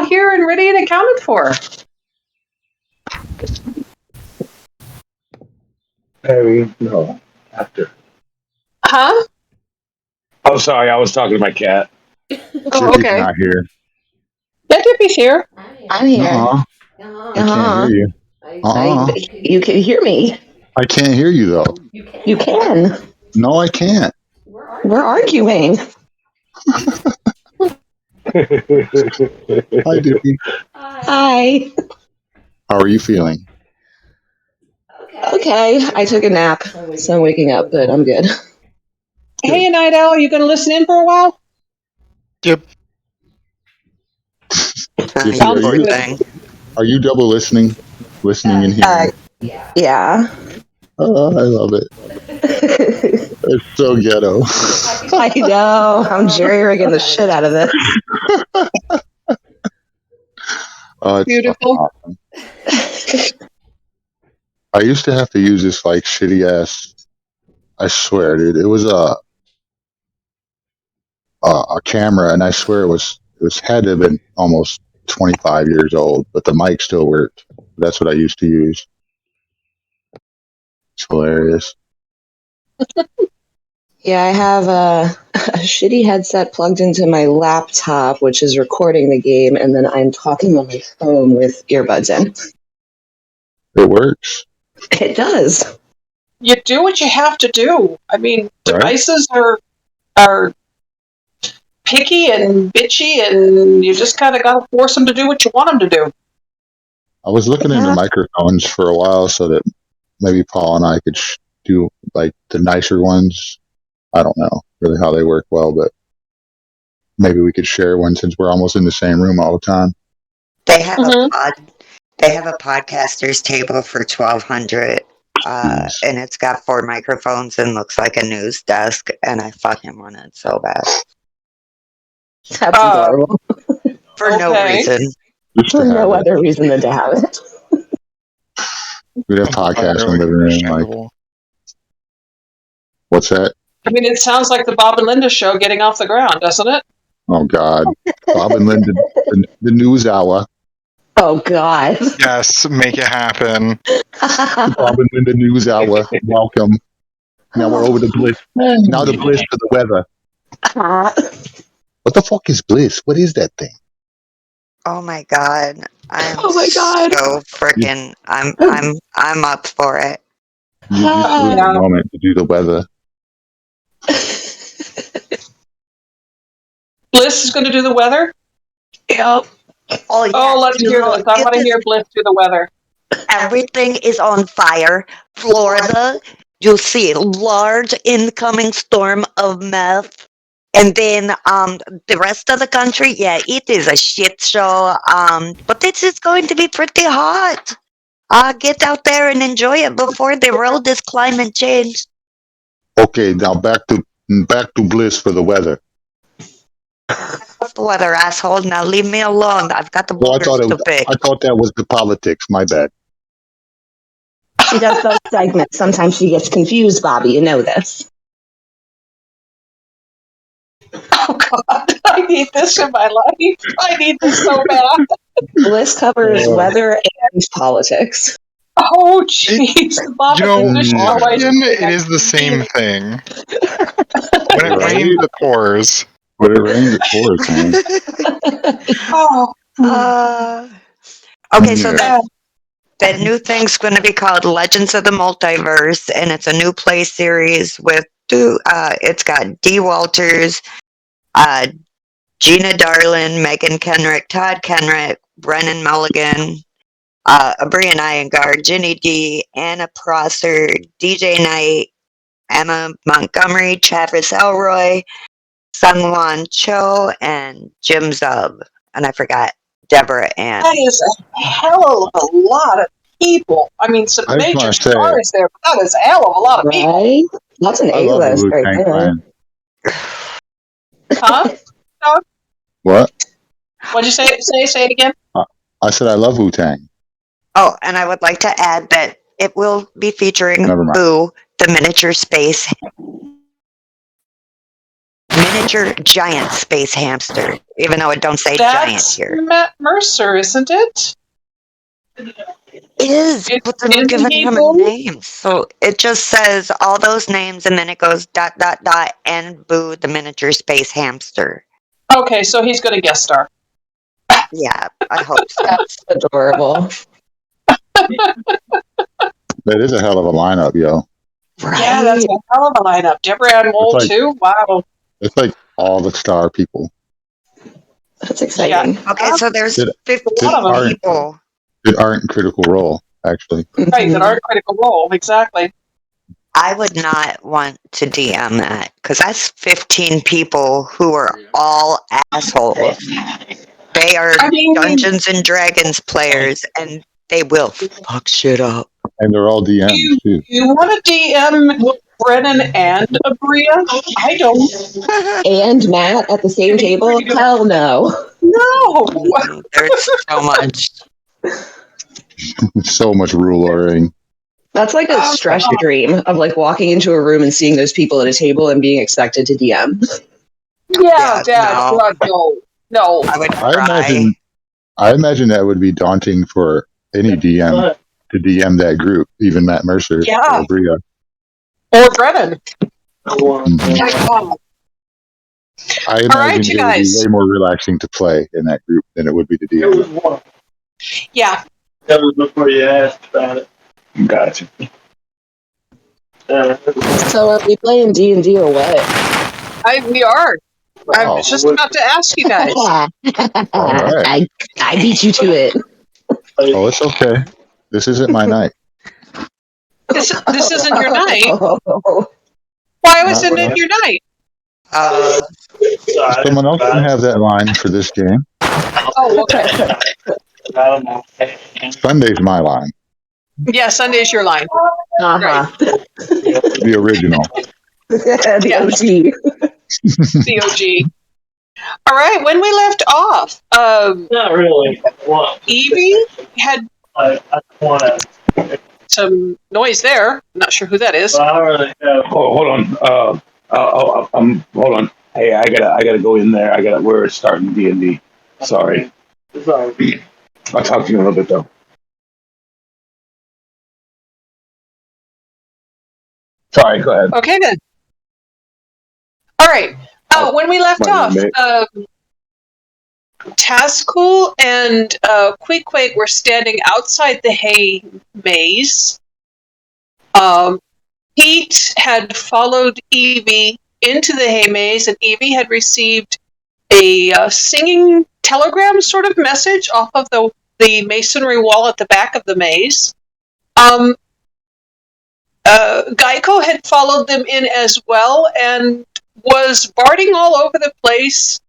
here and ready and accounted for. Harry, no, after. Huh? Oh, sorry, I was talking to my cat. Oh, okay. Not here. Yeah, Dippy's here. I'm here. I can't hear you. You can hear me. I can't hear you though. You can. No, I can't. We're arguing. Hi, Dippy. Hi. How are you feeling? Okay, I took a nap, so I'm waking up, but I'm good. Hey, Night Owl, you going to listen in for a while? Yep. Dippy, Sounds good. are you double listening? Listening and hearing? Yeah. Oh, I love it. It's so ghetto. I know. I'm jerry-rigging the shit out of this. Oh, it's Beautiful. awesome. I used to have to use this like shitty ass. I swear, dude, it was a camera, and I swear it had to have been almost 25 years old, but the mic still worked. That's what I used to use. It's hilarious. Yeah, I have a shitty headset plugged into my laptop, which is recording the game, and then I'm talking on my phone with earbuds in. It works. It does. You do what you have to do. I mean, Right. devices are picky and bitchy, and you just kind of got to force them to do what you want them to do. I was looking into microphones for a while so that maybe Paul and I could do like the nicer ones. I don't know really how they work well, but maybe we could share one since we're almost in the same room all the time. They have a podcaster's table for $1,200, and it's got 4 microphones and looks like a news desk, and I fucking want it so bad. That's adorable. For no reason. For no other reason than to have it. We'd have podcasts in the living room. Like, what's that? I mean, it sounds like the Bob and Linda show getting off the ground, doesn't it? Oh God, Bob and Linda, the news hour. Oh God. Yes, make it happen. Bob and Linda news hour. Welcome. Now we're over to Bliss. Now the Bliss for the weather. What the fuck is Bliss? What is that thing? Oh my God. Oh my God. So freaking I'm up for it. You just lose a moment to do the weather. Bliss is going to do the weather? Yep. Oh, yeah. Oh, let's hear this. I want to hear Bliss do the weather. Everything is on fire. Florida, you'll see a large incoming storm of meth. And then the rest of the country, yeah, it is a shit show. But this is going to be pretty hot. Get out there and enjoy it before the world is climate change. Okay, now back to Bliss for the weather. The weather, asshole. Now leave me alone. I've got the boogers to pick. I thought that was the politics. My bad. She does those segments. Sometimes she gets confused, Bobby. You know this. Oh, God. I need this in my life. I need this so bad. Bliss covers weather and politics. Oh, jeez. It is the same thing. When it rains, it pours. When it rains, it pours, man. Okay, so that new thing's going to be called Legends of the Multiverse, and it's a new play series with it's got Dee Walters, Gina Darlin, Megan Kenrick, Todd Kenrick, Brennan Mulligan, Brian Iyengar, Ginny D, Anna Prosser, DJ Knight, Emma Montgomery, Travis Elroy, Sungwon Cho, and Jim Zub. And I forgot Deborah Ann. That is a hell of a lot of people. I mean, some major stars there, but that is a hell of a lot of people. Right? That's an A-list right there. Huh? What? What'd you say? Say it again. I said I love Wu-Tang. Oh, and I would like to add that it will be featuring Boo, the miniature miniature giant space hamster, even though it don't say giant That's here. Matt Mercer, isn't it? It is, but they're not Isn't giving he him a Boo? name. So it just says all those names and then it goes ... and Boo the miniature space hamster. Okay, so he's going to guest star. Yeah, I hope so. That's adorable. That is a hell of a lineup, yo. Right? Yeah, that's a hell of a lineup. Deborah Ann Mole, It's like- too? Wow. It's like all the star people. That's exciting. Okay, so there's Did- 15 aren't- people. That aren't in Critical Role, actually. Right, that are Critical Role, exactly. I would not want to DM that because that's 15 people who are all assholes. They are I mean- Dungeons and Dragons players and they will fuck shit up. And they're all DMs, too. You want to DM Brennan and Abria? I don't. And Matt at the same table? Hell no. No. There's so much. So much rule ordering. That's like a stress dream of like walking into a room and seeing those people at a table and being expected to DM. Yeah, Yeah, Dad. no. God, no. No. I would I cry. imagine that would be daunting for any DM to DM that group, even Matt Mercer. Yeah. Or Bria. Or Brennan. Mhm. My God. I right, imagine you it would guys. be way more relaxing to play in that group than it would be to DM. Yeah. That was before you asked about it. Gotcha. So are we playing D&D or what? We are. I Wow. was just about to ask you guys. All right. I beat you to it. Oh, it's okay. This isn't my night. This isn't your night. Oh. Why wasn't it your night? Someone else can have that line for this game. Oh, okay. Sunday's my line. Yeah, Sunday's your line. Uh-huh. The original. The OG. COG. All right, when we left off, Not really. Well, Evie had I want to. some noise there. I'm not sure who that is. I already have. Hold on. Hold on. Hey, I gotta go in there. We're starting D&D. Sorry. It's all right. I'll talk to you in a little bit though. Sorry, go ahead. Okay, then. All right. When we left My off, roommate. Tazcool and Queequeg were standing outside the hay maze. Pete had followed Evie into the hay maze, and Evie had received a singing telegram sort of message off of the masonry wall at the back of the maze. Geico had followed them in as well and was barding all over the place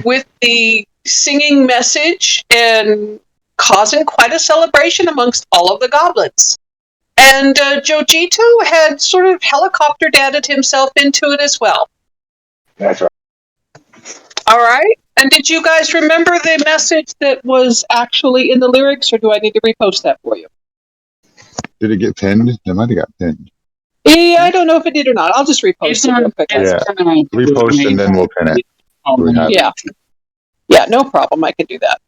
with the singing message and causing quite a celebration amongst all of the goblins. And Jojito had sort of helicopter dadded himself into it as well. That's right. All right. And did you guys remember the message that was actually in the lyrics, or do I need to repost that for you? Did it get pinned? It might have got pinned. Yeah, I don't know if it did or not. I'll just repost it real quick. Yeah. Repost and then we'll pin it. We have it. Yeah. Yeah, no problem. I can do that.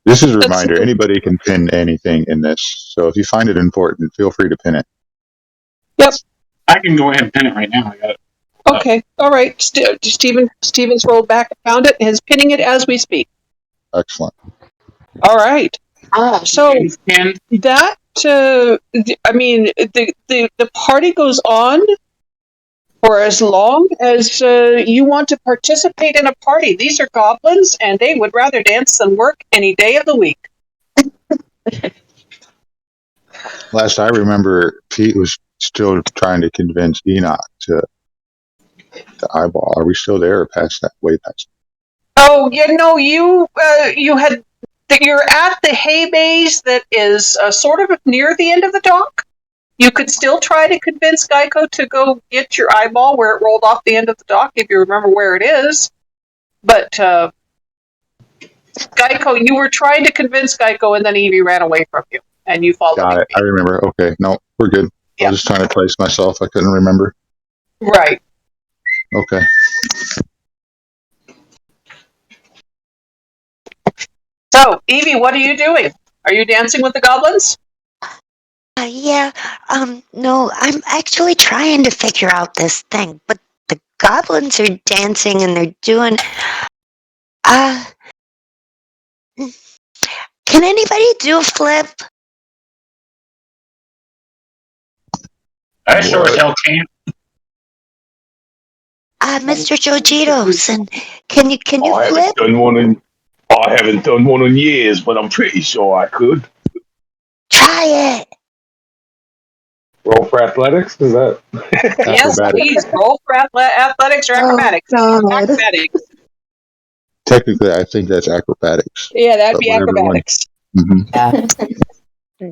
This is a reminder. Anybody can pin anything in this. So if you find it important, feel free to pin it. I can go ahead and pin it right now. I got it. Okay. All right. Steven's rolled back and found it and is pinning it as we speak. Excellent. All right. So And that, I mean, the party goes on for as long as you want to participate in a party. These are goblins, and they would rather dance than work any day of the week. Last I remember, Pete was still trying to convince Enoch to eyeball. Are we still there or past that? Way past. Oh, you had. You're at the hay maze that is sort of near the end of the dock. You could still try to convince Geico to go get your eyeball where it rolled off the end of the dock, if you remember where it is. But Geico, you were trying to convince Geico, and then Evie ran away from you, and you followed Got it. I remember. Okay. No, we're good. I Yeah. was just trying to place myself. I couldn't remember. Right. Okay. So, Evie, what are you doing? Are you dancing with the goblins? Yeah, no, I'm actually trying to figure out this thing, but the goblins are dancing and they're doing. Can anybody do a flip? I sure as hell can't. Mr. Jojitos, and can you I flip? haven't done one in I haven't done one in years, but I'm pretty sure I could. Try it. Roll for athletics? Is that? Yes, Acrobatics. please. Roll for athletics or acrobatics. Oh, God. Acrobatics. Technically, I think that's acrobatics. Yeah, that'd But be whatever one. acrobatics. Mm-hmm.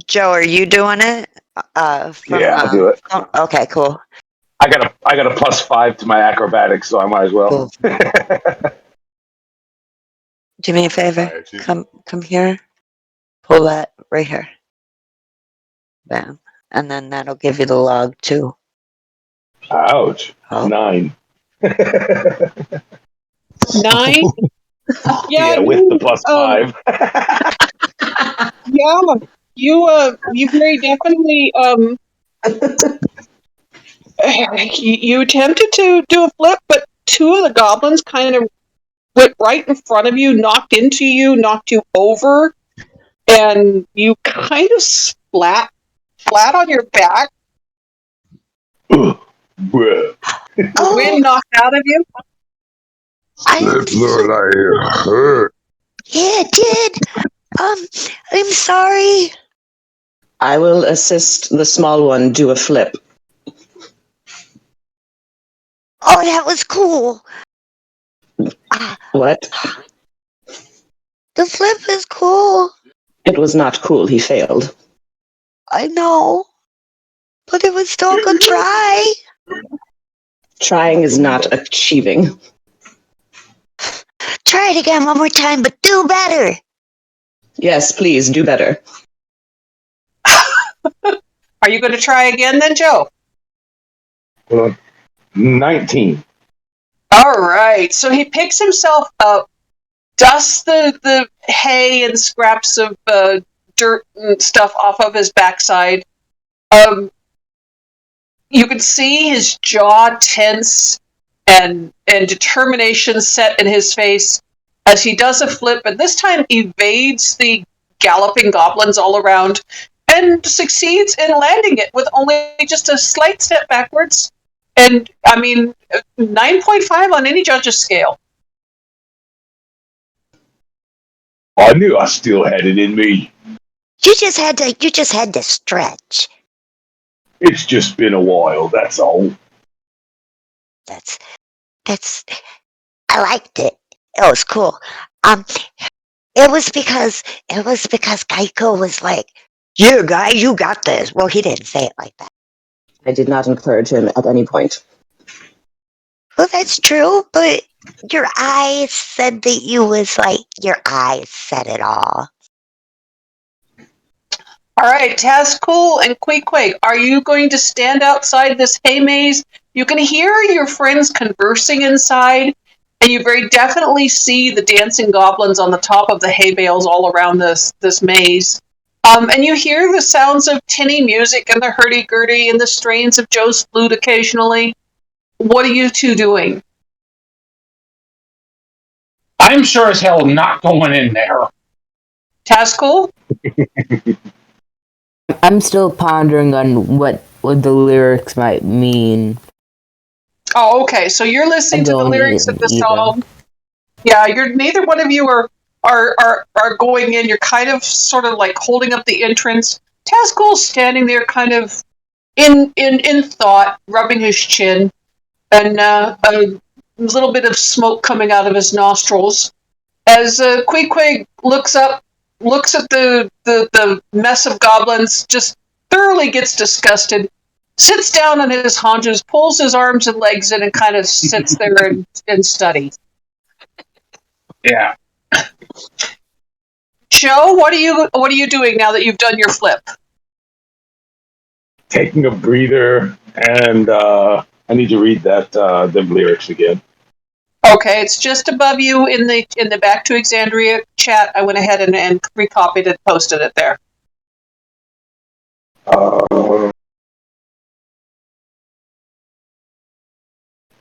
Joe, are you doing it? Yeah, I'll do it. Okay, cool. I got a +5 to my acrobatics, so I might as well. Cool. Do me a favor. Come here. Pull that right here. Bam. And then that'll give you the log too. Ouch. Oh. 9. 9? Yeah, with the +5. You very definitely you attempted to do a flip, but two of the goblins kind of went right in front of you, knocked you over, and you kind of splat flat on your back. Bruh. The wind knocked out of you. Lord, I hurt. Yeah, it did. I'm sorry. I will assist the small one do a flip. Oh, that was cool. What? The flip is cool. It was not cool. He failed. I know. But it was still a good try. Trying is not achieving. Try it again one more time, but do better. Yes, please, do better. Are you going to try again then, Joe? 19. All right. So he picks himself up, dusts the hay and scraps of dirt and stuff off of his backside. You can see his jaw tense and determination set in his face as he does a flip, and this time evades the galloping goblins all around and succeeds in landing it with only just a slight step backwards. And, 9.5 on any judge's scale. I knew I still had it in me. You just had to stretch. It's just been a while, that's all. That's I liked it. It was cool. It was because Geico was like, "Yeah, guy, you got this." Well, he didn't say it like that. I did not encourage him at any point. Well, that's true, but your eyes said that your eyes said it all. All right, Tazcool and Queequeg, are you going to stand outside this hay maze? You can hear your friends conversing inside, and you very definitely see the dancing goblins on the top of the hay bales all around this maze. And you hear the sounds of tinny music and the hurdy-gurdy and the strains of Joe's flute occasionally. What are you two doing? I'm sure as hell not going in there. Tazcool? I'm still pondering on what the lyrics might mean. Oh, okay. So you're listening to the lyrics of the song. Yeah, neither one of you are going in. You're kind of sort of like holding up the entrance. Tazcool's standing there kind of in thought, rubbing his chin, and a little bit of smoke coming out of his nostrils. As Queequeg looks up, looks at the mess of goblins, just thoroughly gets disgusted, sits down on his haunches, pulls his arms and legs in, and kind of sits there and studies. Yeah. Joe, what are you doing now that you've done your flip? Taking a breather and I need to read that them lyrics again. Okay, it's just above you in the Back to Exandria chat. I went ahead and recopied it, posted it there.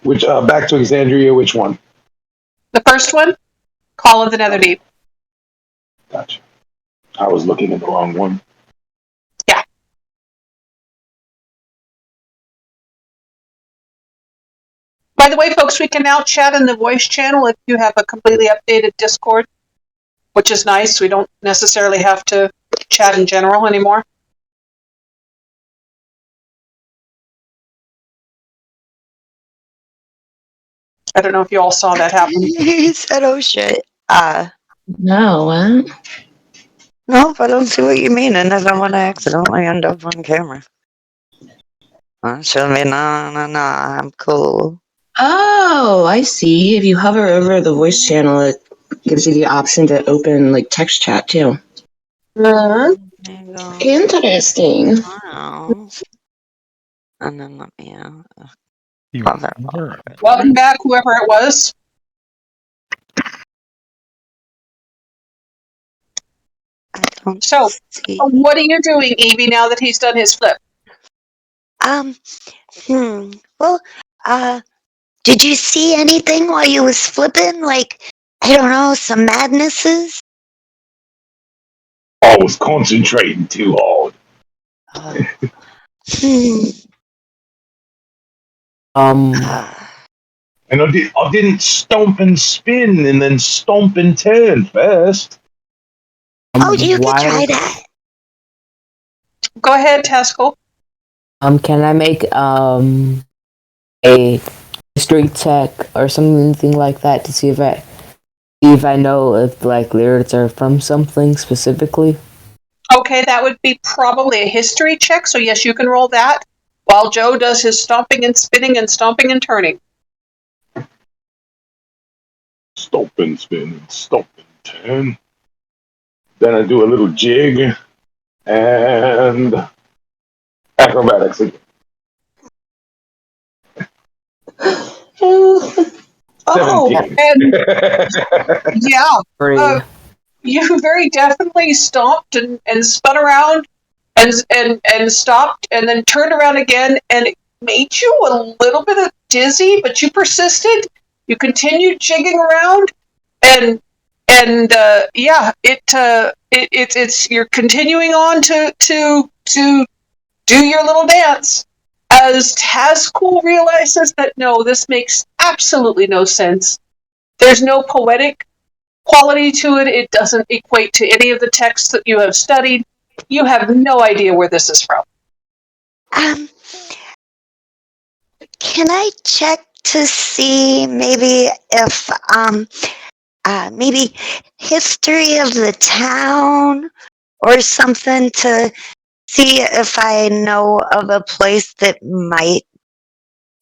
Which Back to Exandria? Which one? The first one, Call of the Netherdeep. Gotcha. I was looking at the wrong one. Yeah. By the way, folks, we can now chat in the voice channel if you have a completely updated Discord, which is nice. We don't necessarily have to chat in general anymore. I don't know if you all saw that happen. He said, "Oh shit." No, what? Nope, I don't see what you mean, and I don't want to accidentally end up on camera. Show me, no, I'm cool. Oh, I see. If you hover over the voice channel, it gives you the option to open like text chat too. Interesting. Wow. And then let me Welcome back, whoever it was. So, what are you doing, Evie, now that he's done his flip? Well, did you see anything while you was flipping? Like, I don't know, some madnesses? I was concentrating too hard. And I didn't stomp and spin and then stomp and turn first. You could try that. Go ahead, Taskell. Can I make a history check or something like that to see if I know if like lyrics are from something specifically? Okay, that would be probably a history check, so yes, you can roll that, while Joe does his stomping and spinning and stomping and turning. Stomp and spin and stomp and turn. Then I do a little jig and acrobatics again. You very definitely stomped and spun around and stopped and then turned around again, and it made you a little bit dizzy, but you persisted. You continued jigging around, and it's you're continuing on to do your little dance. As Tazcool realizes that no, this makes absolutely no sense. There's no poetic quality to it. It doesn't equate to any of the texts that you have studied. You have no idea where this is from. Can I check to see maybe if maybe history of the town or something to see if I know of a place that might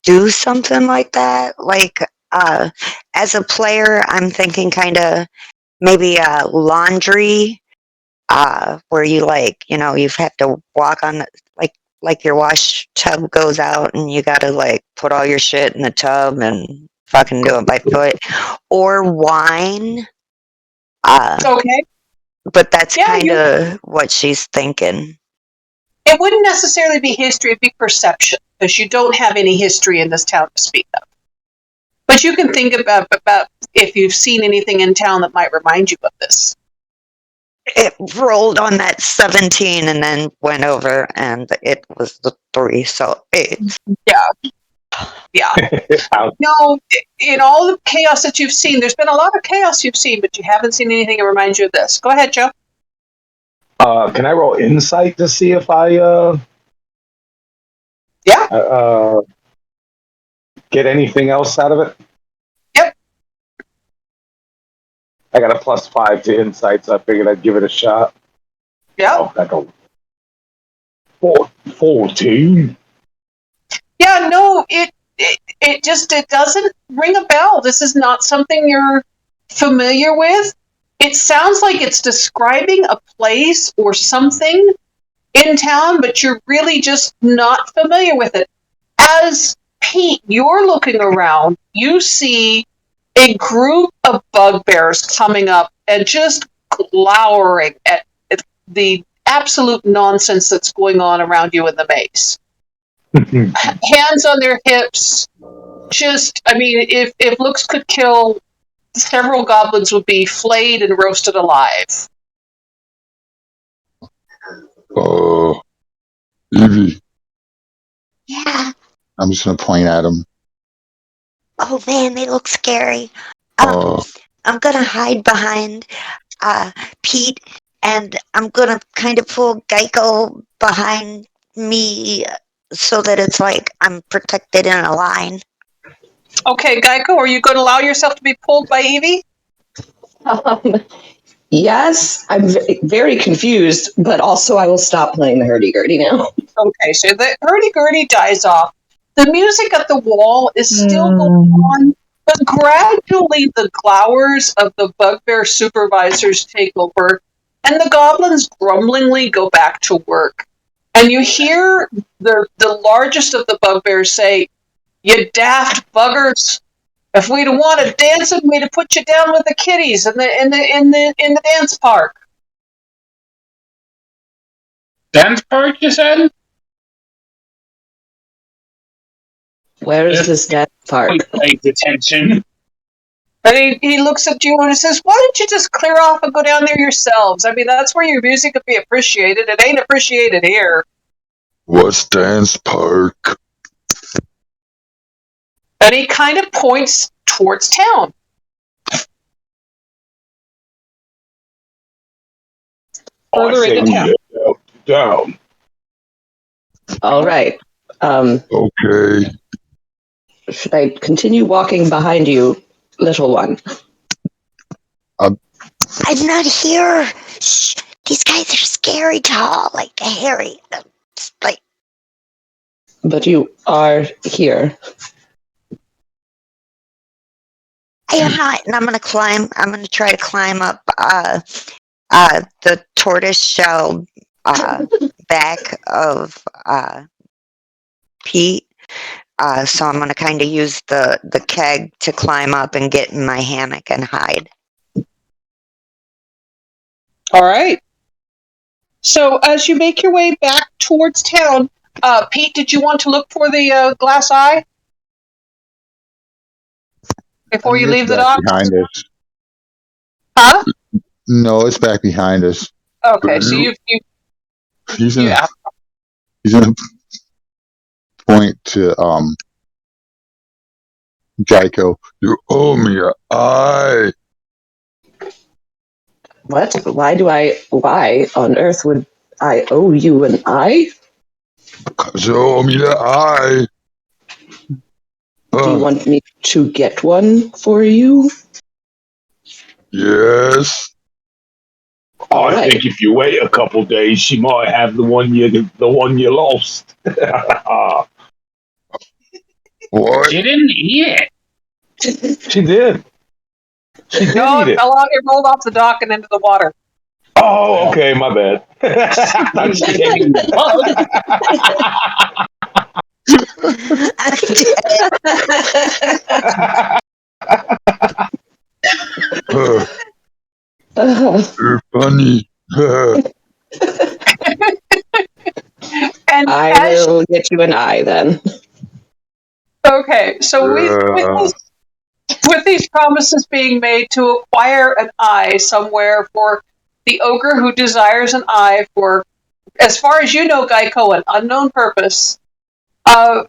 do something like that? Like, as a player, I'm thinking kind of maybe laundry, where you you have to walk on like your wash tub goes out and you got to like put all your shit in the tub and fucking do it by foot, or wine. Okay. But that's kind of what she's thinking. It wouldn't necessarily be history, it'd be perception, because you don't have any history in this town to speak of. But you can think about if you've seen anything in town that might remind you of this. It rolled on that 17 and then went over, and it was the 3, so 8. Yeah. No, in all the chaos that you've seen, there's been a lot of chaos you've seen, but you haven't seen anything that reminds you of this. Go ahead, Joe. Can I roll insight to see if I get anything else out of it? Yep. I got a +5 to insight, so I figured I'd give it a shot. Yeah. Oh, 14. Yeah, no, it doesn't ring a bell. This is not something you're familiar with. It sounds like it's describing a place or something in town, but you're really just not familiar with it. As Pete, you're looking around. You see a group of bugbears coming up and just glowering at the absolute nonsense that's going on around you in the maze. Hands on their hips. If looks could kill, several goblins would be flayed and roasted alive. Oh, Evie. Yeah. I'm just gonna point at him. Oh man, they look scary. Oh, I'm gonna hide behind Pete, and I'm gonna kind of pull Geico behind me so that it's like I'm protected in a line. Okay, Geico, are you going to allow yourself to be pulled by Evie? Yes, I'm very confused, but also I will stop playing the hurdy-gurdy now. Okay, so the hurdy-gurdy dies off. The music at the wall is still going on, but gradually the glowers of the bugbear supervisors take over, and the goblins grumblingly go back to work. And you hear the largest of the bugbears say, "You daft buggers! If we'd have wanted dancing, we'd have put you down with the kiddies in the dance park." Dance park, you said? Where is this dance park? Pay attention. And he looks at you and he says, "Why don't you just clear off and go down there yourselves? I mean, that's where your music could be appreciated. It ain't appreciated here." what's dance park? And he kind of points towards town. Further into town. Down. All right. Okay. Should I continue walking behind you, little one? I'm not here. Shh. These guys are scary tall, like hairy. Like, But you are here. I am not, and I'm gonna climb. I'm gonna try to climb up the tortoise shell back of Pete. So I'm gonna kind of use the keg to climb up and get in my hammock and hide. All right. So as you make your way back towards town, Pete, did you want to look for the glass eye before you leave the dock? Behind us. Huh? No, it's back behind us. Okay, so He's gonna point to Geico. You owe me an eye. What? Why on earth would I owe you an eye? Because you owe me the eye. Do you want me to get one for you? Yes. Oh, I think if you wait a couple days, she might have the one you lost. What? She didn't eat it. She did. She did No, eat it it. fell out. It rolled off the dock and into the water. Oh, okay, my bad. I thought she came. You're funny. And I will get you an eye then. Okay, so with these promises being made to acquire an eye somewhere for the ogre who desires an eye for, as far as you know, Geico, an unknown purpose,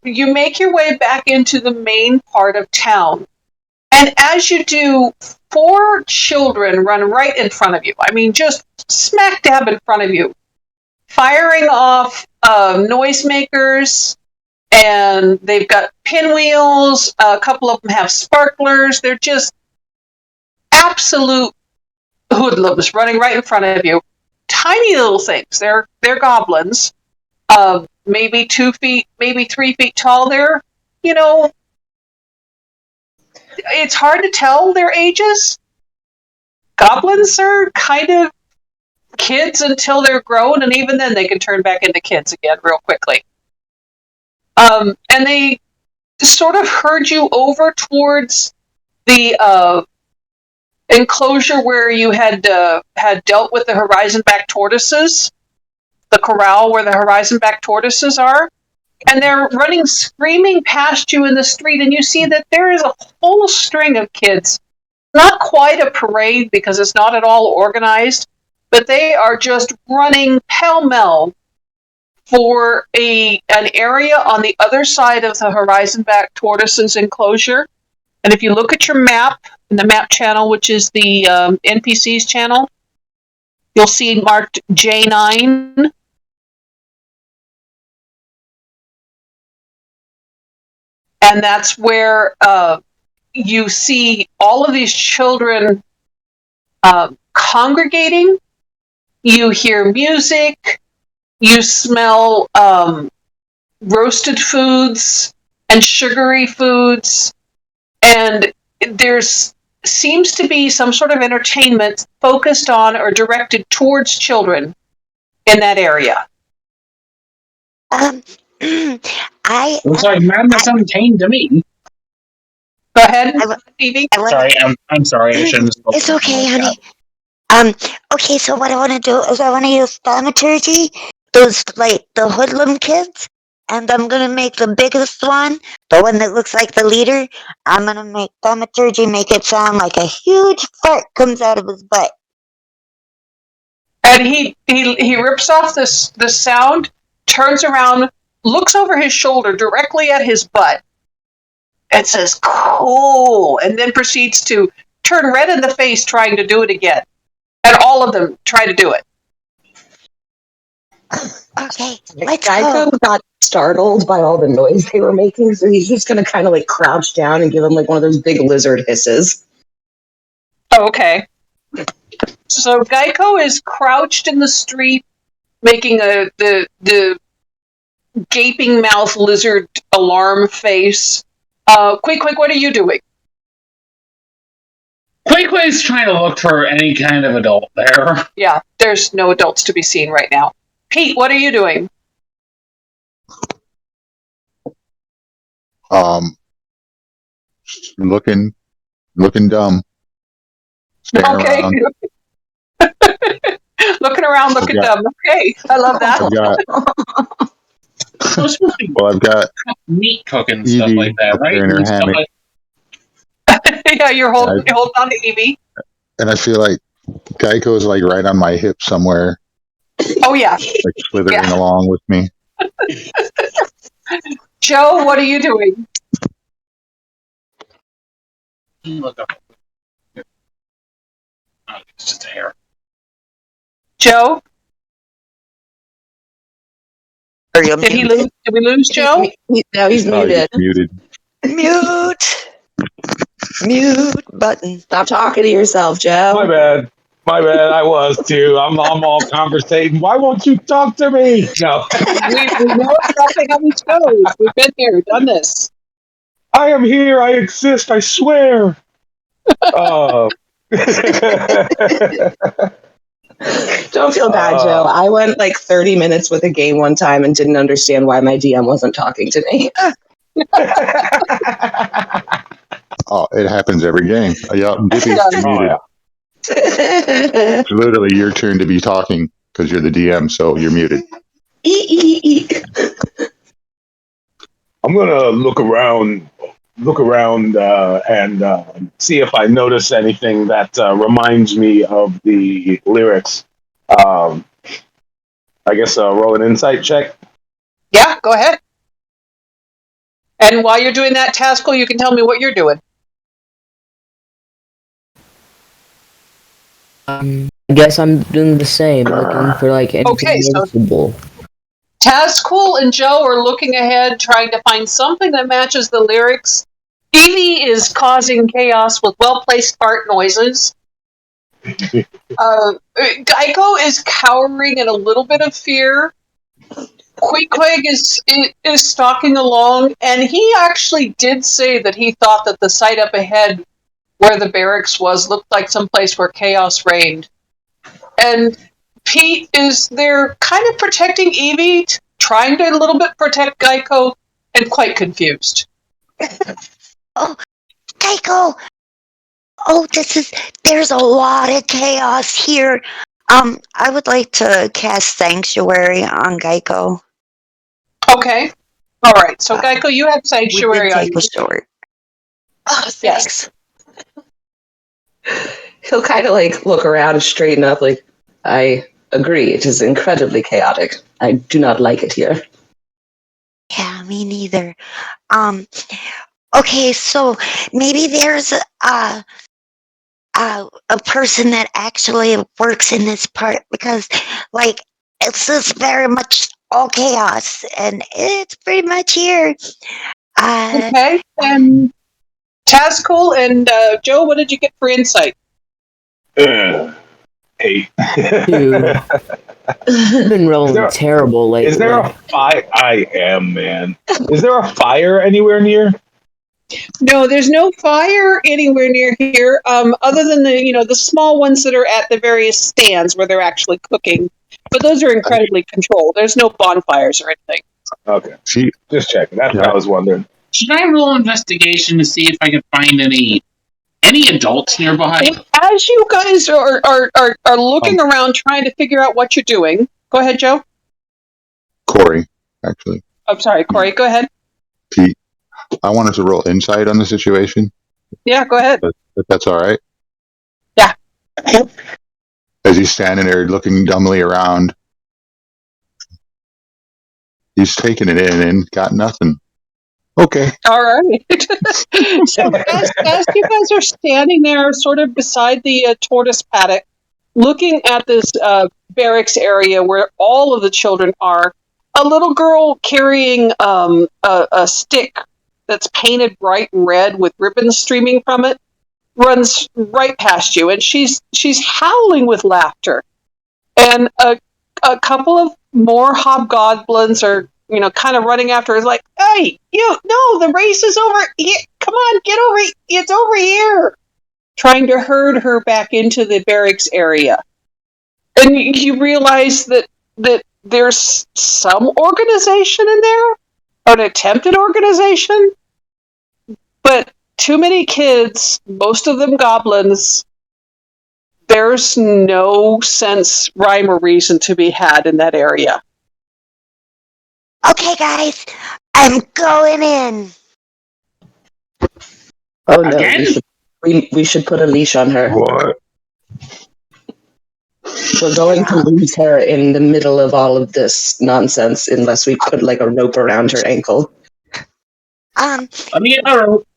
you make your way back into the main part of town. And as you do, 4 children run right in front of you. I mean, just smack dab in front of you, firing off noisemakers, and they've got pinwheels. A couple of them have sparklers. They're just absolute hoodlums running right in front of you. Tiny little things. They're goblins. Maybe 2 feet, maybe 3 feet tall. They're, it's hard to tell their ages. Goblins are kind of kids until they're grown, and even then they can turn back into kids again real quickly. And they sort of herd you over towards the enclosure where you had dealt with the horizon-back tortoises, the corral where the horizon-back tortoises are, and they're running screaming past you in the street, and you see that there is a whole string of kids. Not quite a parade because it's not at all organized, but they are just running pell-mell for an area on the other side of the horizon-back tortoises enclosure. And if you look at your map, in the map channel, which is the NPCs channel, you'll see marked J9. And that's where you see all of these children congregating. You hear music. You smell roasted foods and sugary foods. And there's seems to be some sort of entertainment focused on or directed towards children in that area. I'm sorry, madness untamed to me. Go ahead, Evie. Sorry, I'm sorry. I shouldn't have spoken. It's okay, honey. Okay, so what I want to do is I want to use thaumaturgy, those, like, the hoodlum kids, and I'm going to make the biggest one, the one that looks like the leader, I'm going to make thaumaturgy make it sound like a huge fart comes out of his butt. And he rips off the sound, turns around, looks over his shoulder directly at his butt, and says, "Cool," and then proceeds to turn red in the face trying to do it again. And all of them try to do it. Okay, let's Geico go. got startled by all the noise they were making, so he's just going to kind of like crouch down and give them like one of those big lizard hisses. Oh, okay. So Geico is crouched in the street, making the gaping mouth lizard alarm face. Quick, what are you doing? Quayquay's trying to look for any kind of adult there. Yeah, there's no adults to be seen right now. Pete, what are you doing? Looking dumb. Staring Okay. around. Looking around, looking dumb. Okay, I love that. I've got meat cooking stuff Evie like that, up right? there in her hammock. Yeah, you're holding on to Evie. And I feel like Geico's like right on my hip somewhere. Oh yeah. Like slithering along with me. Joe, what are you doing? Look up. Oh, it's just a hair. Joe? Did we lose Joe? No, he's muted. Muted. Mute button. Stop talking to yourself, Joe. My bad. I was too. I'm all conversating. Why won't you talk to me? No. we know exactly how this goes. We've been here, done this. I am here. I exist. I swear. Don't feel bad, Joe. I went like 30 minutes with a game one time and didn't understand why my DM wasn't talking to me. Oh, it happens every game. Yeah, Dippy, you're muted. It's literally your turn to be talking because you're the DM, so you're muted. I'm gonna look around and see if I notice anything that reminds me of the lyrics. I guess roll an insight check. Yeah, go ahead. And while you're doing that, Taskell, you can tell me what you're doing. I guess I'm doing the same, looking for like anything noticeable. Taskell and Joe are looking ahead, trying to find something that matches the lyrics. Evie is causing chaos with well-placed fart noises. Geico is cowering in a little bit of fear. Queequeg is stalking along, and he actually did say that he thought that the site up ahead where the barracks was looked like some place where chaos reigned. And Pete is there kind of protecting Evie, trying to a little bit protect Geico, and quite confused. Oh, Geico! Oh, there's a lot of chaos here. I would like to cast Sanctuary on Geico. Okay. All right. So, Geico, you have Sanctuary we on did take a short. Oh, Yes. He'll kind of like look around and straighten up, like, I agree. It is incredibly chaotic. I do not like it here. Yeah, me neither. Okay, so maybe there's a person that actually works in this part, because like it's just very much all chaos and it's pretty much here. Okay. And Tazcool and Joe, what did you get for insight? 8. Dude, I've been rolling terrible lately. Is there a fire? I am, man. Is there a fire anywhere near? No, there's no fire anywhere near here, other than the small ones that are at the various stands where they're actually cooking. But those are incredibly controlled. There's no bonfires or anything. Okay. Just checking. That's what I was wondering. Should I roll investigation to see if I can find any adults nearby? As you guys are looking around trying to figure out what you're doing, go ahead, Joe. Corey, actually. I'm sorry, Corey. Go ahead. Pete, I wanted to roll insight on the situation. Yeah, go ahead. If that's all right. Yeah. As he's standing there looking dumbly around, he's taking it in and got nothing. Okay. All right. So as you guys are standing there sort of beside the tortoise paddock, looking at this barracks area where all of the children are, a little girl carrying a stick that's painted bright red with ribbons streaming from it runs right past you, and she's howling with laughter. And a couple of more hobgoblins are kind of running after her. It's like, hey, the race is over. Come on, get over. It's over here. Trying to herd her back into the barracks area. And you realize that there's some organization in there, an attempted organization, but too many kids, most of them goblins. There's no sense, rhyme, or reason to be had in that area. Okay, guys, I'm going in. Oh no, Again? we should put a leash on her. What? We're going to lose her in the middle of all of this nonsense unless we put like a rope around her ankle. Let me get a rope.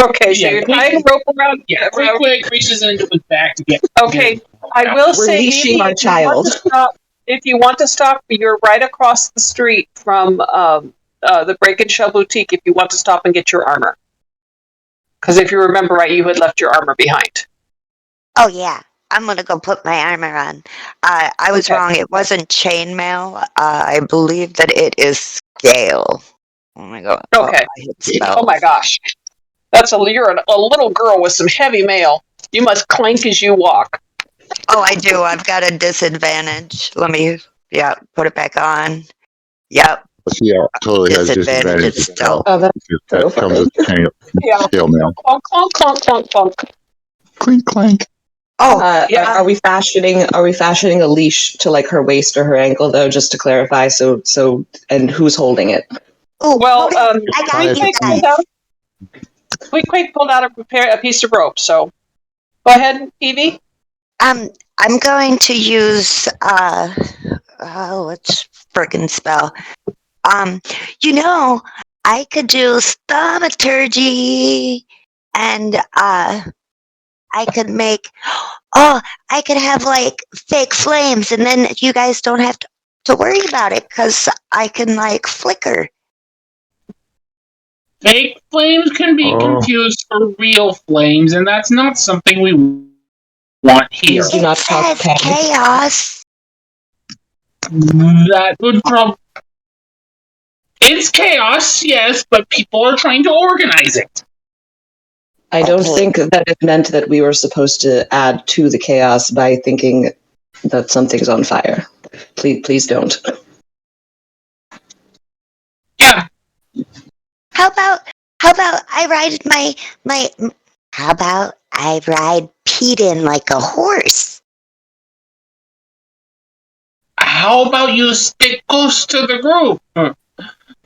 Okay, so you're tying a rope around. Yeah, quick reaches into his back to get. Okay, I will We're say, leashing Evie, our child. if you want to stop, you're right across the street from the Break and Shell Boutique. If you want to stop and get your armor, because if you remember right, you had left your armor behind. Oh yeah, I'm gonna go put my armor on. I was wrong. It wasn't chainmail. I believe that it is scale. Oh my god. Okay. Oh my gosh, you're a little girl with some heavy mail. You must clank as you walk. Oh, I do. I've got a disadvantage. Let me, put it back on. Yep. Yeah, totally has Disadvantage disadvantage. itself. Oh, that's That comes with scale mail. Clunk, clunk, clunk, clunk, clunk. Clink, clank. Oh, yeah. Are we fashioning a leash to like her waist or her ankle though, just to clarify? So and who's holding it? Ooh, Well, I got you guys. Quick pulled out a piece of rope. So, go ahead, Evie. I'm going to use what's frickin' spell? I could do thaumaturgy, and I could make. Oh, I could have like fake flames, and then you guys don't have to worry about it because I can like flicker. Fake flames can be confused for real flames, and that's not something we want here. Please do not talk chaos. That would probably. It's chaos, yes, but people are trying to organize it. I don't think that it meant that we were supposed to add to the chaos by thinking that something's on fire. Please don't. Yeah. How about I ride how about I ride Pete in like a horse? How about you stick close to the group?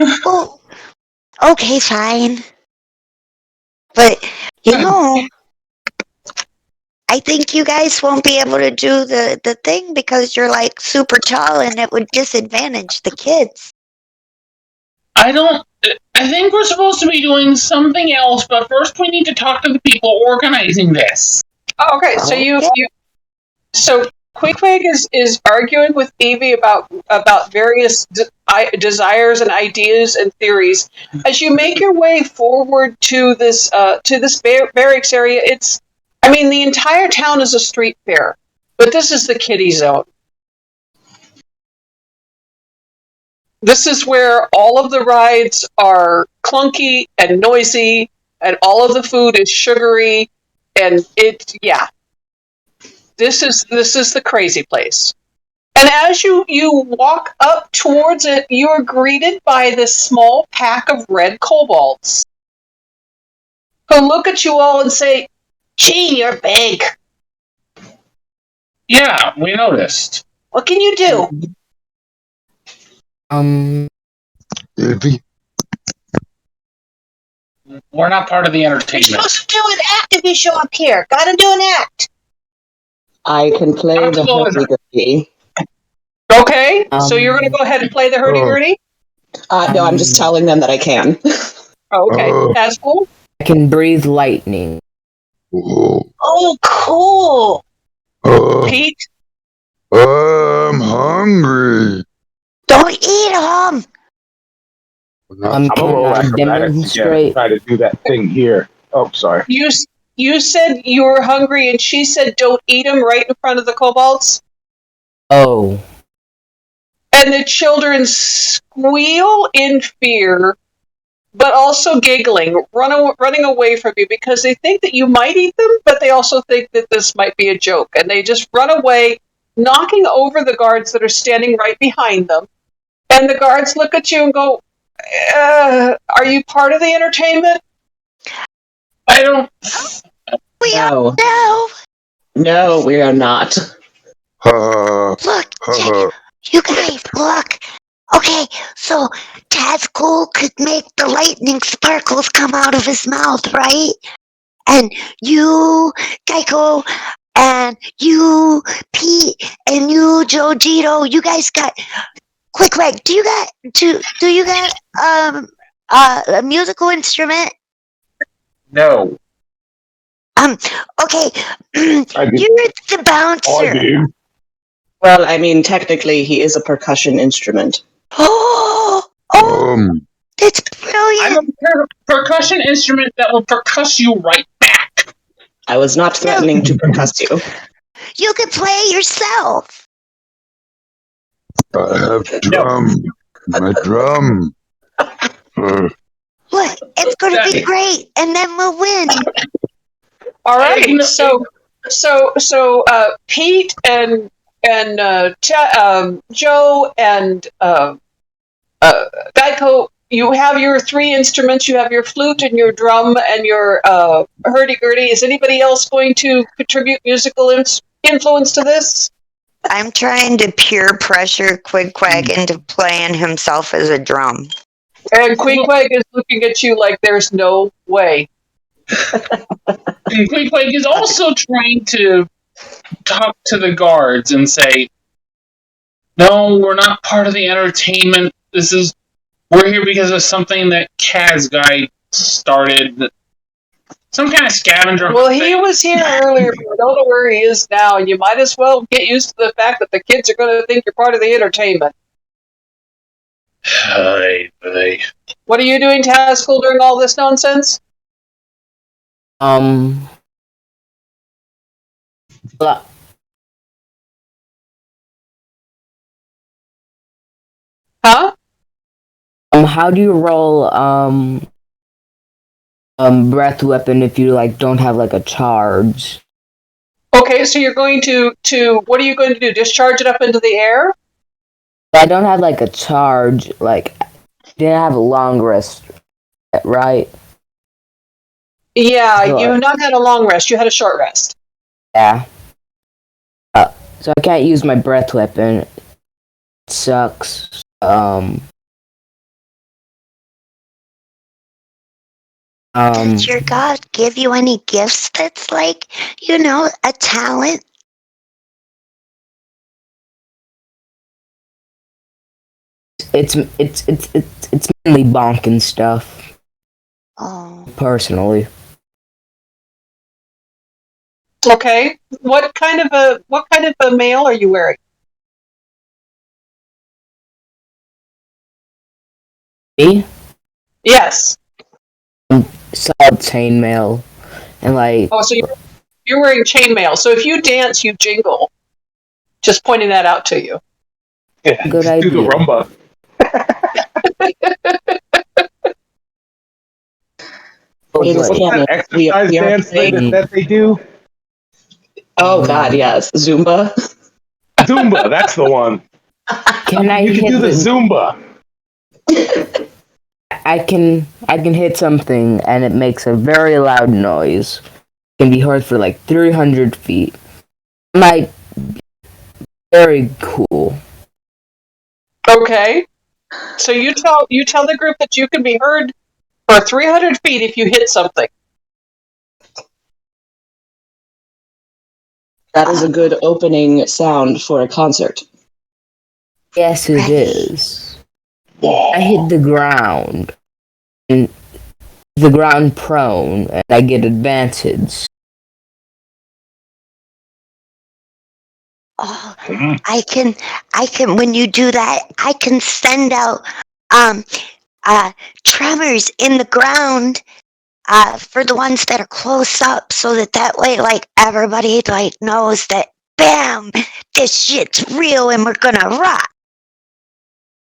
Oh, okay, fine. But I think you guys won't be able to do the thing because you're like super tall and it would disadvantage the kids. I think we're supposed to be doing something else, but first we need to talk to the people organizing this. Oh, okay, so Queequeg is arguing with Evie about various desires and ideas and theories. As you make your way forward to this barracks area, the entire town is a street fair, but this is the kiddie zone. This is where all of the rides are clunky and noisy, and all of the food is sugary, and This is the crazy place. And as you walk up towards it, you are greeted by this small pack of red kobolds who look at you all and say, "Gee, you're big. Yeah, we noticed. What can you do?" Evie? We're not part of the You're entertainment. supposed to do an act if you show up here. Gotta do an act. I can play the hurdy-gurdy. Okay, so you're going to go ahead and play the hurdy-gurdy? No, I'm just telling them that I can. Okay, that's cool. I can breathe lightning. Oh, cool. Pete? I'm hungry. Don't eat them. I'm gonna roll can I acrobatics again demonstrate? and try to do that thing here. Oh, sorry. You said you were hungry, and she said don't eat them right in front of the kobolds? Oh. And the children squeal in fear, but also giggling, running away from you because they think that you might eat them, but they also think that this might be a joke. And they just run away, knocking over the guards that are standing right behind them. And the guards look at you and go, "Are you part of the entertainment?" I don't... No. No, we are not. Look, you guys, look. Okay, so Tazcool could make the lightning sparkles come out of his mouth, right? And you, Geico, and you, Pete, and you, Jojito, you guys got... Quick, do you got a musical instrument? No. Okay, you're the bouncer. Well, technically he is a percussion instrument. Oh, that's brilliant. I'm a percussion instrument that will percuss you right back. I was not threatening to percuss you. You can play yourself. I have my drum. Look, it's going to be great, and then we'll win. All right, so Pete and Joe and Geico, you have your three instruments. You have your flute and your drum and your hurdy-gurdy. Is anybody else going to contribute musical influence to this? I'm trying to peer pressure Queequeg into playing himself as a drum. And Queequeg is looking at you like there's no way. And Queequeg is also trying to talk to the guards and say, "No, we're not part of the entertainment. We're here because of something that Kaz guy started. Some kind of scavenger." Well, he was here earlier, but I don't know where he is now, and you might as well get used to the fact that the kids are going to think you're part of the entertainment. What are you doing, Tazcool, during all this nonsense? Huh? How do you roll breath weapon if you don't have a charge? Okay, so you're going to what are you going to do? Discharge it up into the air? I don't have a charge. Didn't have a long rest. right? Yeah, So, you not had a long rest. You had a short rest. yeah. So I can't use my breath weapon. It sucks. Does your God give you any gifts that's like, a talent? It's mainly bonking stuff. Oh. Personally. Okay. What kind of a mail are you wearing? Me? Yes. Solid chainmail. And like Oh, so you're wearing chainmail. So if you dance, you jingle. Just pointing that out to you. Yeah, Good just do the idea. rumba. It is What's canon. that exercise We are dance thing playing. that they do? Oh God, yes, Zumba. Zumba, that's the one. Can I You can hit do the Zumba. I can hit something and it makes a very loud noise. It can be heard for like 300 feet. Might be very cool. Okay. So you tell the group that you can be heard for 300 feet if you hit something. That is a good opening sound for a concert. Yes, it is. I hit the ground. And the ground prone and I get advantage. Oh, I can, when you do that, I can send out, tremors in the ground, for the ones that are close up so that way, like, everybody, like, knows that, bam, this shit's real and we're gonna rock.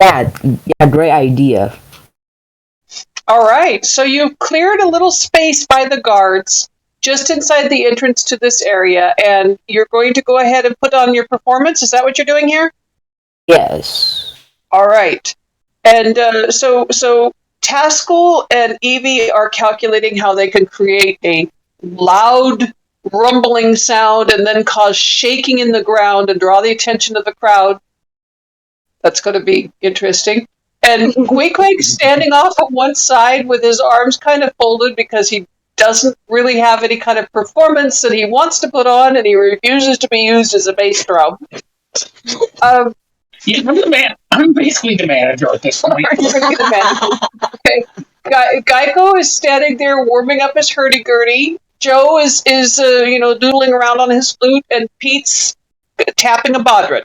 Yeah, great idea. All right. So you've cleared a little space by the guards just inside the entrance to this area, and you're going to go ahead and put on your performance. Is that what you're doing here? Yes. All right. And so Taskell and Evie are calculating how they can create a loud rumbling sound and then cause shaking in the ground and draw the attention of the crowd. That's going to be interesting. And Queequeg's standing off on one side with his arms kind of folded because he doesn't really have any kind of performance that he wants to put on, and he refuses to be used as a bass drum. Yeah, I'm basically the manager at this point. Okay. Geico is standing there warming up his hurdy-gurdy. Joe is doodling around on his flute, and Pete's tapping a bodhrán.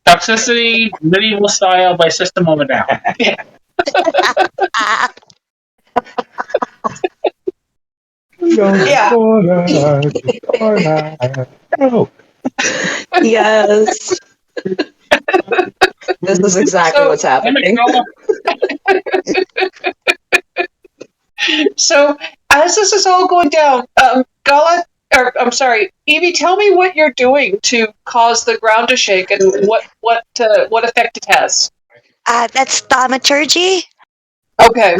Toxicity, medieval style by System of a Down. Yeah. Oh. Yes. This is exactly what's happening. So, as this is all going down, Evie, tell me what you're doing to cause the ground to shake and what effect it has. That's thaumaturgy. Okay.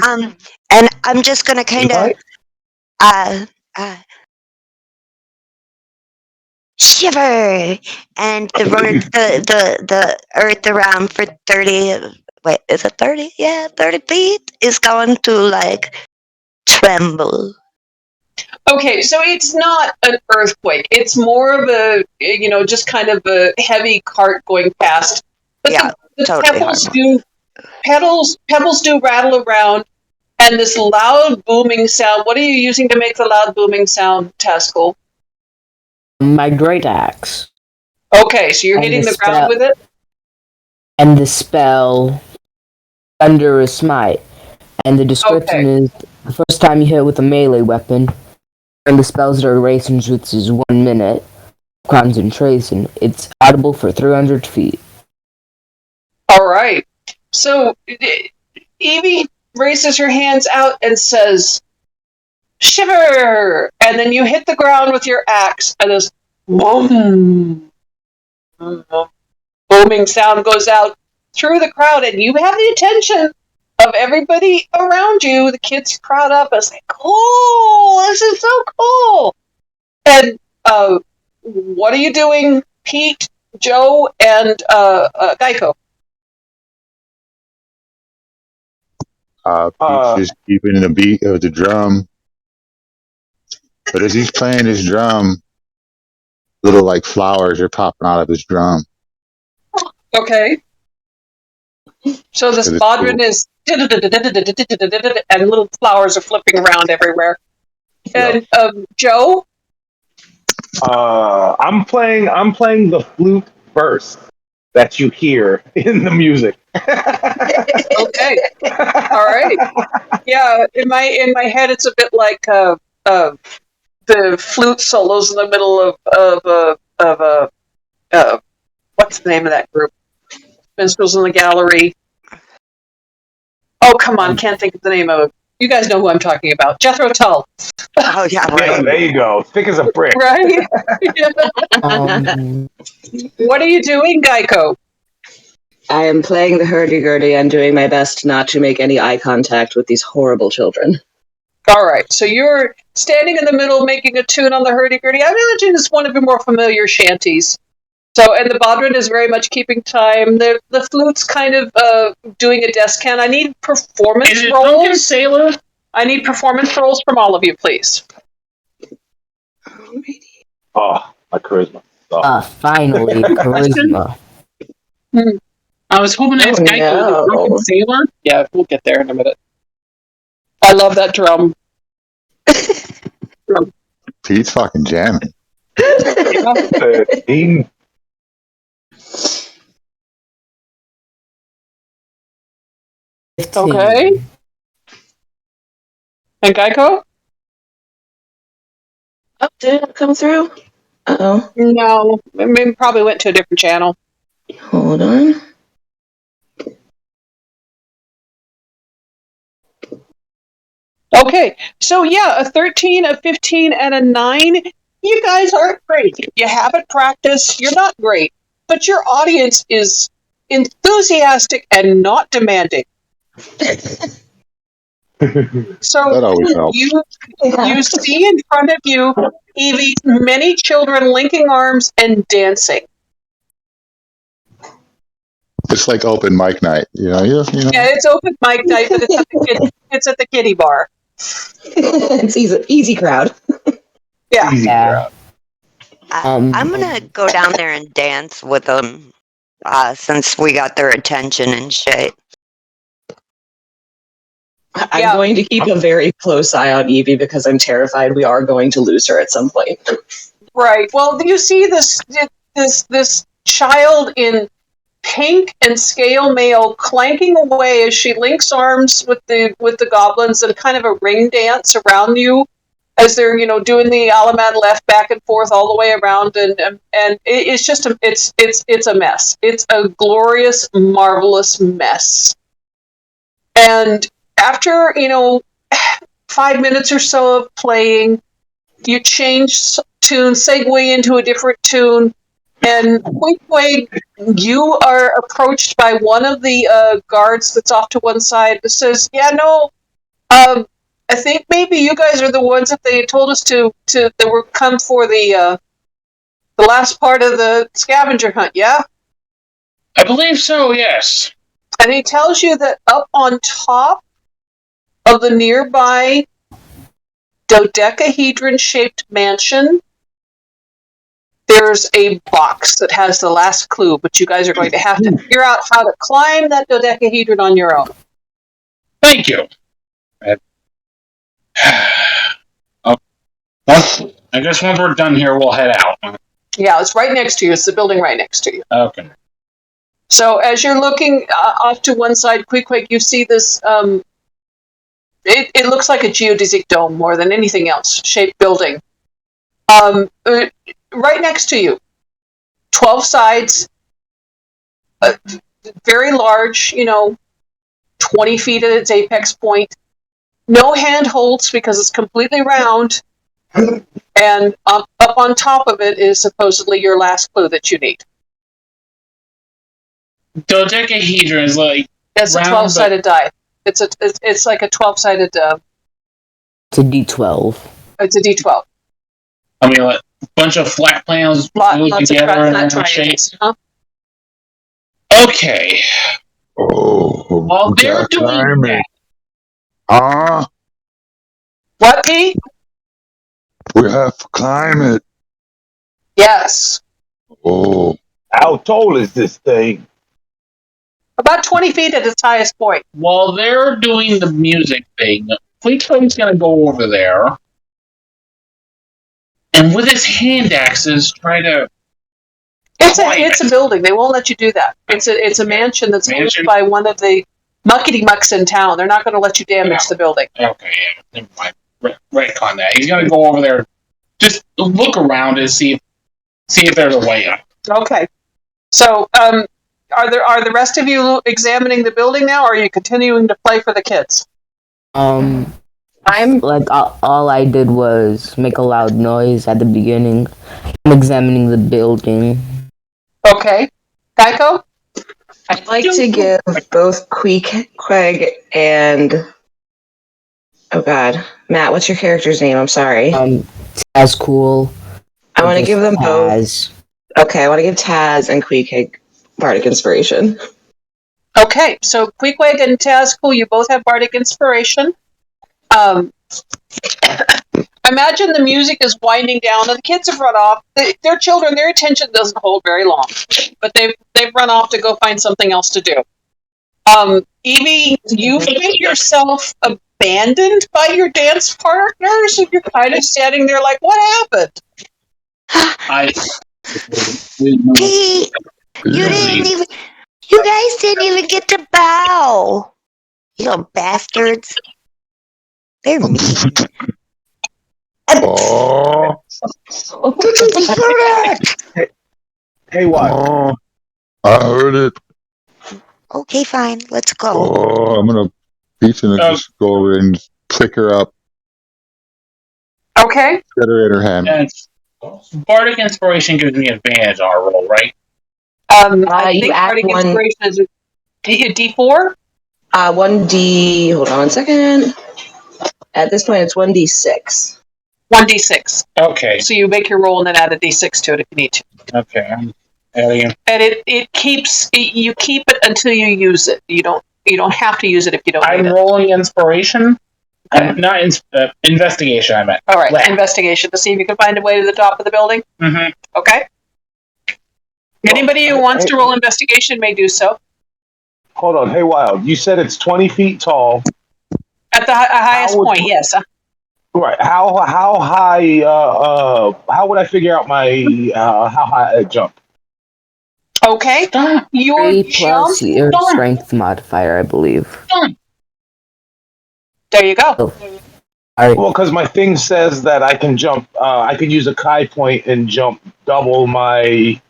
And I'm just gonna kind of, shiver and the earth around for 30. Wait, is it 30? Yeah, 30 feet is going to like tremble. Okay, so it's not an earthquake. It's more of a, just kind of a heavy cart going past. But yeah, the totally pebbles do rattle around, and this loud booming sound. What are you using to make the loud booming sound, Taskell? My great axe. Okay, so you're hitting the ground with it? And the spell Thunderous Smite. And the description is the first time you hit with a melee weapon, and the spell's duration, which is 1 minute, concentration. It's audible for 300 feet. All right. So Evie raises her hands out and says, "Shiver!" And then you hit the ground with your axe, and this boom, booming sound goes out through the crowd, and you have the attention of everybody around you, the kids crowd up. It's like, cool, this is so cool. And what are you doing, Pete, Joe, and Geico? Pete's just keeping the beat of the drum. But as he's playing his drum, little like flowers are popping out of his drum. Okay. So this Bodrin is and little flowers are flipping around everywhere. And Joe? I'm playing the flute verse that you hear in the music. Okay. All right. Yeah, in my head it's a bit like the flute solos in the middle of what's the name of that group? Minstrels in the Gallery. Oh, come on, can't think of the name of it. You guys know who I'm talking about. Jethro Tull. Oh, yeah, right. Yeah, there you go. Thick as a brick. Right? What are you doing, Geico? I am playing the hurdy-gurdy and doing my best not to make any eye contact with these horrible children. All right, so you're standing in the middle making a tune on the hurdy-gurdy. I imagine it's one of your more familiar shanties. So, and the Bodrin is very much keeping time. The flute's kind of doing a descant. I need performance Is it rolls. Drunken Sailor? I need performance rolls from all of you, please. Oh, my charisma. Finally, charisma. I was hoping to ask Geico, the Drunken Sailor. Yeah, we'll get there in a minute. I love that drum. Pete's fucking jamming. 13. Okay. And Geico? Oh, did it come through? Uh-oh. No, maybe probably went to a different channel. Hold on. Okay, so yeah, a 13, a 15, and a 9. You guys aren't great. You haven't practiced. You're not great. But your audience is enthusiastic and not demanding. So That always helps. you see in front of you, Evie, many children linking arms and dancing. It's like open mic night, you know. Yeah, it's open mic night, but it's at the kiddie bar. It's easy crowd. Yeah. Easy crowd. I'm gonna go down there and dance with them, since we got their attention and shit. I'm going to keep a very close eye on Evie because I'm terrified we are going to lose her at some point. Right. Well, you see this child in pink and scale mail clanking away as she links arms with the goblins and kind of a ring dance around you as they're doing the Alaman left back and forth all the way around, and it's just it's a mess. It's a glorious, marvelous mess. And after 5 minutes or so of playing, you change tune, segue into a different tune, and quick, you are approached by one of the guards that's off to one side that says, I think maybe you guys are the ones that they told us that were come for the last part of the scavenger hunt, yeah? I believe so, yes. And he tells you that up on top of the nearby dodecahedron-shaped mansion, there's a box that has the last clue, but you guys are going to have to figure out how to climb that dodecahedron on your own. Thank you. I guess once we're done here, we'll head out. Yeah, it's right next to you. It's the building right next to you. Okay. So as you're looking off to one side, quick, you see this, it looks like a geodesic dome more than anything else, shaped building. Right next to you, 12 sides, very large, 20 feet at its apex point. No handholds because it's completely round. And up on top of it is supposedly your last clue that you need. Dodecahedron is like That's a round, 12-sided die. It's like a 12-sided. It's a D12. It's a D12. I mean, like, a bunch of flat plans glued Lots together of in flat a shape. triangles. Huh? Okay. Oh, While we they're gotta doing climb that, it. Ah, What, Pete? we have to climb it. Yes. Oh, How tall is this thing? About 20 feet at its highest point. while they're doing the music thing, Fleetwing's gonna go over there and with his hand axes try to. It's a building. They won't let you do that. It's a mansion that's owned by one of the muckety mucks in town. They're not going to let you damage the building. Okay, yeah, never mind. Retcon that. He's gonna go over there, just look around and see if there's a way up. Okay. So, are the rest of you examining the building now, or are you continuing to play for the kids? I'm Like, all I did was make a loud noise at the beginning. I'm examining the building. Okay. Geico? I'd like to give both Queeg and Matt, what's your character's name? I'm sorry. Taz Cool. I want to give them Taz. both. Okay, I want to give Taz and Queeg Bardic Inspiration. Okay, so Queequeg and Tazcool, you both have Bardic Inspiration. Imagine the music is winding down and the kids have run off. They're children, their attention doesn't hold very long. But they've run off to go find something else to do. Evie, you feel yourself abandoned by your dance partners, and you're kind of standing there like, what happened? Pete, you guys didn't even get to bow. You little bastards. They're mean. oh, Hey, what? oh, I heard it. Okay, fine. Let's go. Oh, I'm gonna just go over and pick her up, Okay. get her in her hand. And Bardic Inspiration gives me advantage on our roll, right? I you think add Bardic one- Inspiration is a D4? 1D. Hold on a second. At this point, it's 1D6. 1d6. Okay. So you make your roll and then add a d6 to it if you need to. Okay. I'm adding. And you keep it until you use it. You don't have to use it if you don't I'm need it. rolling Inspiration. Not investigation. I meant. All right, Lab. investigation to see if you can find a way to the top of the building. Mm-hmm. Okay. Anybody who wants to roll investigation may do so. Hold on. Hey, Wilde, you said it's 20 feet tall. At the highest point, yes. Right. How high? How would I figure out my how high I jump? Okay. Your 3 plus jump. your strength modifier, I believe. There you go. Oh. All right. Well, because my thing says that I can jump. I could use a Kai point and jump double my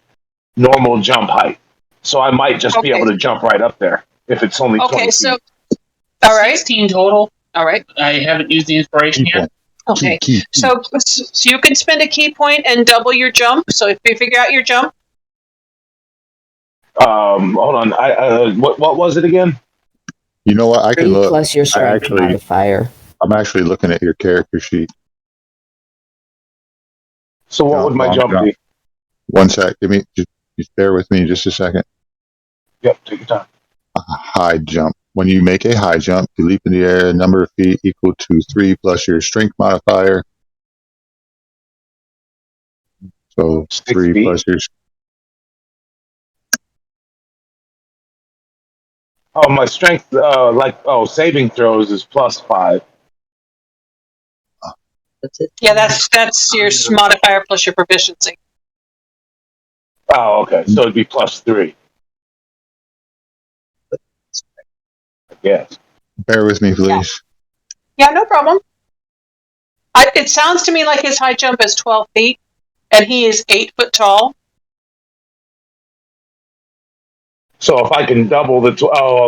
normal jump height. So I might just be able to jump right up there if it's only 20 Okay, feet. so all right. 16 total. All right. I haven't used the inspiration yet. Okay. So you can spend a key point and double your jump. So if you figure out your jump. Hold on. What was it again? You know what? I can 3 look. plus your strength modifier. I'm actually looking at your character sheet. So what would my jump be? One sec. Just bear with me just a second. Yep. Take your time. A high jump. When you make a high jump, you leap in the air a number of feet equal to 3 plus your strength modifier. So 3 feet? plus your. Oh, my strength, saving throws is +5. That's it. Yeah, that's your modifier plus your proficiency. Oh, okay. So it'd be +3. Yes. Bear with me, please. Yeah, no problem. It sounds to me like his high jump is 12 feet, and he is 8 foot tall. So if I can double the...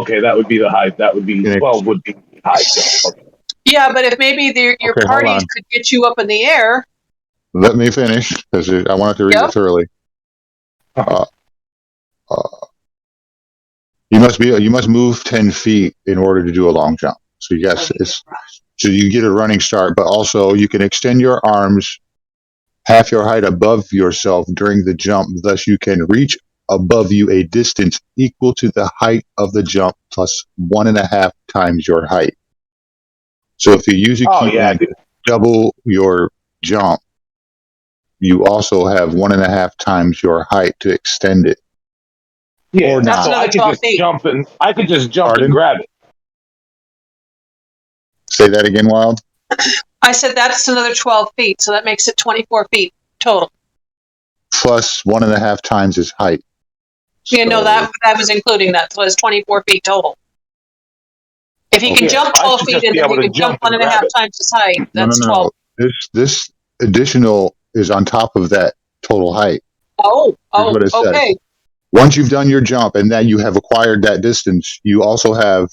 okay, that would be the height. That would be... 12 would be high jump. Okay. Yeah, but if maybe your parties could get you up in the air. Let me finish, because I wanted to read it thoroughly. You must move 10 feet in order to do a long jump. So yes, so you get a running start, but also you can extend your arms half your height above yourself during the jump. Thus, you can reach above you a distance equal to the height of the jump plus 1.5 times your height. So if you use a keybind to double your jump, you also have 1.5 times your height to extend it. Yeah, or That's not. another 12 feet. I could just jump Pardon? and grab it. Say that again, Wilde. I said that's another 12 feet, so that makes it 24 feet total. Plus 1.5 times his height. You know, that was including that, so it's 24 feet total. If he can jump 12 feet and then you can jump 1.5 times his height, that's 12. This additional is on top of that total height. Oh, what it says. okay. Once you've done your jump and then you have acquired that distance, you also have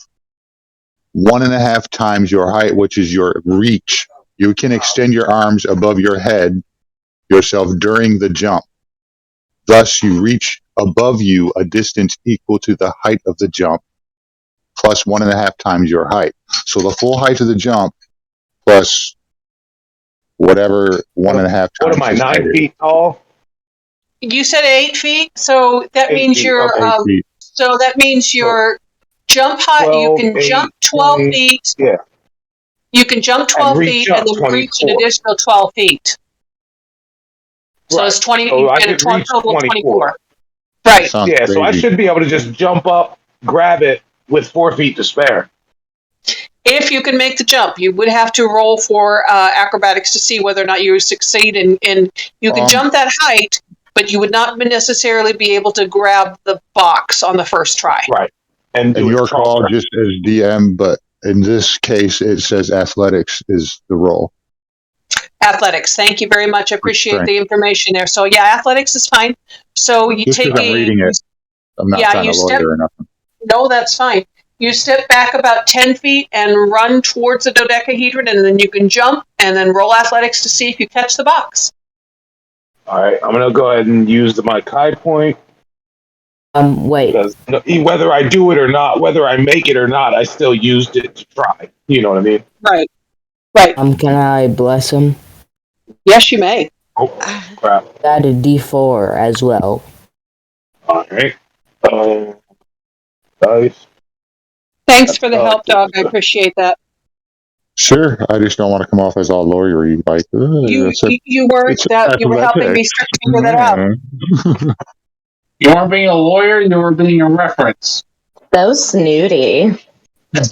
1.5 times your height, which is your reach. You can extend your arms above your head yourself during the jump. Thus, you reach above you a distance equal to the height of the jump plus 1.5 times your height. So the full height of the jump plus whatever 1.5 times. What am I, 9 feet tall? You said 8 feet, so that means your so that means your jump height. 12, you can jump 12 feet. Yeah. You can jump 12 feet and then reach an additional 12 feet. So it's 20. So you I get a could reach total of 24. Right. Yeah. So I should be able to just jump up, grab it with 4 feet to spare. If you can make the jump, you would have to roll for acrobatics to see whether or not you succeed. And you can jump that height, but you would not necessarily be able to grab the box on the first try. Right. And your call just as DM, but in this case, it says athletics is the role. Athletics. Thank you very much. I appreciate the information there. So yeah, athletics is fine. So you Just take I'm reading it. I'm not trying to lawyer or nothing. No, that's fine. You step back about 10 feet and run towards the dodecahedron, and then you can jump and then roll athletics to see if you catch the box. All right, I'm going to go ahead and use my Kai point. Wait. Because whether I do it or not, whether I make it or not, I still used it to try. You know what I mean? Right. Right. Can I bless him? Yes, you may. Oh, crap. Add a D4 as well. All right. Dice. Thanks for the help, dog. I appreciate that. Sure, I just don't want to come off as all lawyery. Like you weren't that. You were helping me figure that out. You weren't being a lawyer. You were being a reference. So snooty. That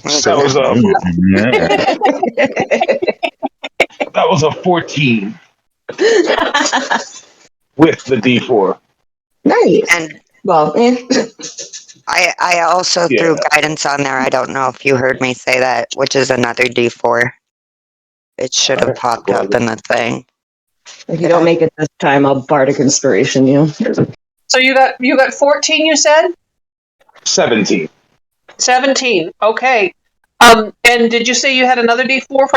was a 14 with the D4. Nice. And well, I also threw guidance on there. I don't know if you heard me say that, which is another D4. It should have popped up in the thing. If you don't make it this time, I'll bardic inspiration you. So you got 14. You said 17. 17. Okay. And did you say you had another D4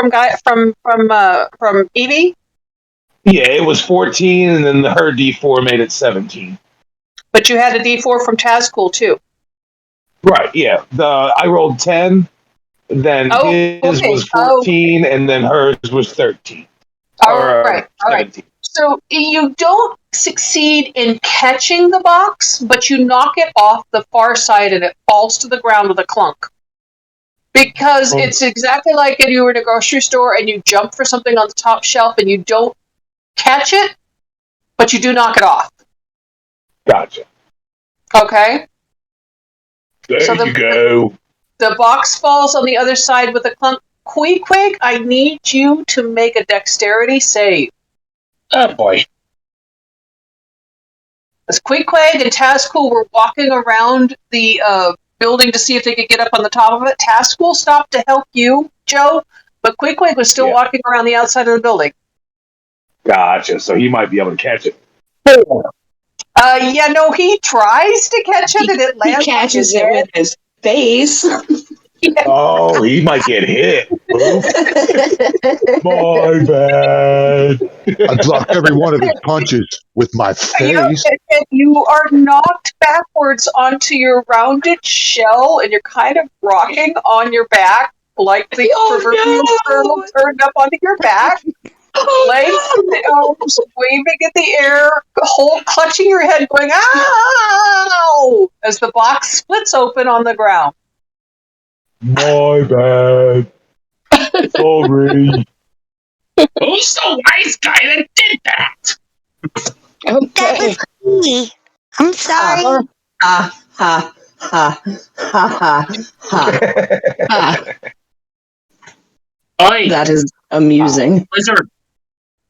from Evie? Yeah, it was 14, and then her D4 made it 17. But you had a D4 from Tazcool too. Right. Yeah. I rolled 10. Then his was 14, and then hers was 13. All right. 17. So you don't succeed in catching the box, but you knock it off the far side and it falls to the ground with a clunk. Because it's exactly like if you were in a grocery store and you jump for something on the top shelf and you don't catch it, but you do knock it off. Gotcha. Okay? There you go. The box falls on the other side with a clunk. Queequeg, I need you to make a dexterity save. Oh boy. As Queequeg and Tazcool were walking around the building to see if they could get up on the top of it, Tazcool stopped to help you, Joe, but Queequeg was still walking around the outside of the building. Gotcha. So he might be able to catch it. He tries to catch it and it lands. He catches it with his face. Oh, he might get hit. My bad. I blocked every one of his punches with my face. You are knocked backwards onto your rounded shell, and you're kind of rocking on your back, like the proverbial turtle turned up onto your back. Legs in the arms, waving in the air, clutching your head, going, ow! As the box splits open on the ground. My bad. Sorry. Who's the wise guy that did that? That was me. I'm sorry. Ha ha ha ha ha ha. Oi, That is amusing. wizard.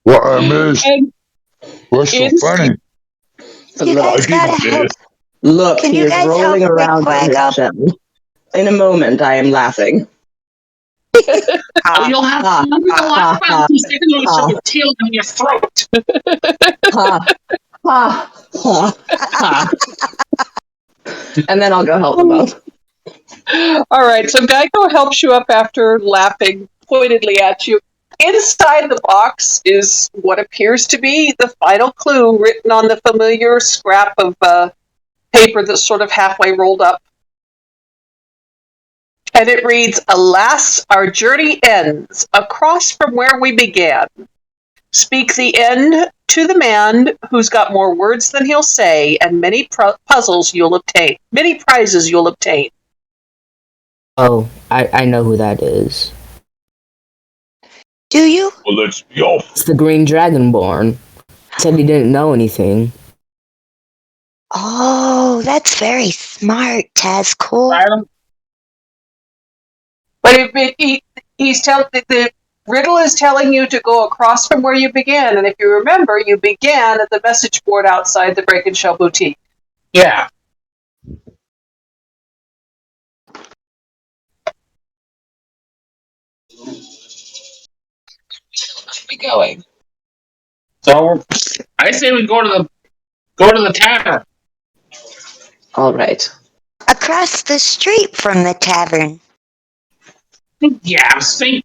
What I missed? And What's so funny? You guys gotta help. Look, Can he you is guys rolling help around Big on Quag his up? shell. In a moment, I am laughing. Oh, you'll have to laugh about 2 seconds or shove your tail down your throat. Ha ha ha ha. And then I'll go help them out. all right, so Geico helps you up after laughing pointedly at you. Inside the box is what appears to be the final clue written on the familiar scrap of paper that's sort of halfway rolled up. And it reads, "Alas, our journey ends, across from where we began. Speak the end to the man who's got more words than he'll say, and many prizes you'll obtain. Oh, I know who that is. Do you? Well, let's be off. It's the Green Dragonborn. Said he didn't know anything. Oh, that's very smart, Tazcool. Adam, But he's telling the riddle is telling you to go across from where you began, and if you remember, you began at the message board outside the Break and Shell Boutique. yeah. Where are we going? So I say we go to the tavern. All right. Across the street from the tavern. Yeah, I was thinking.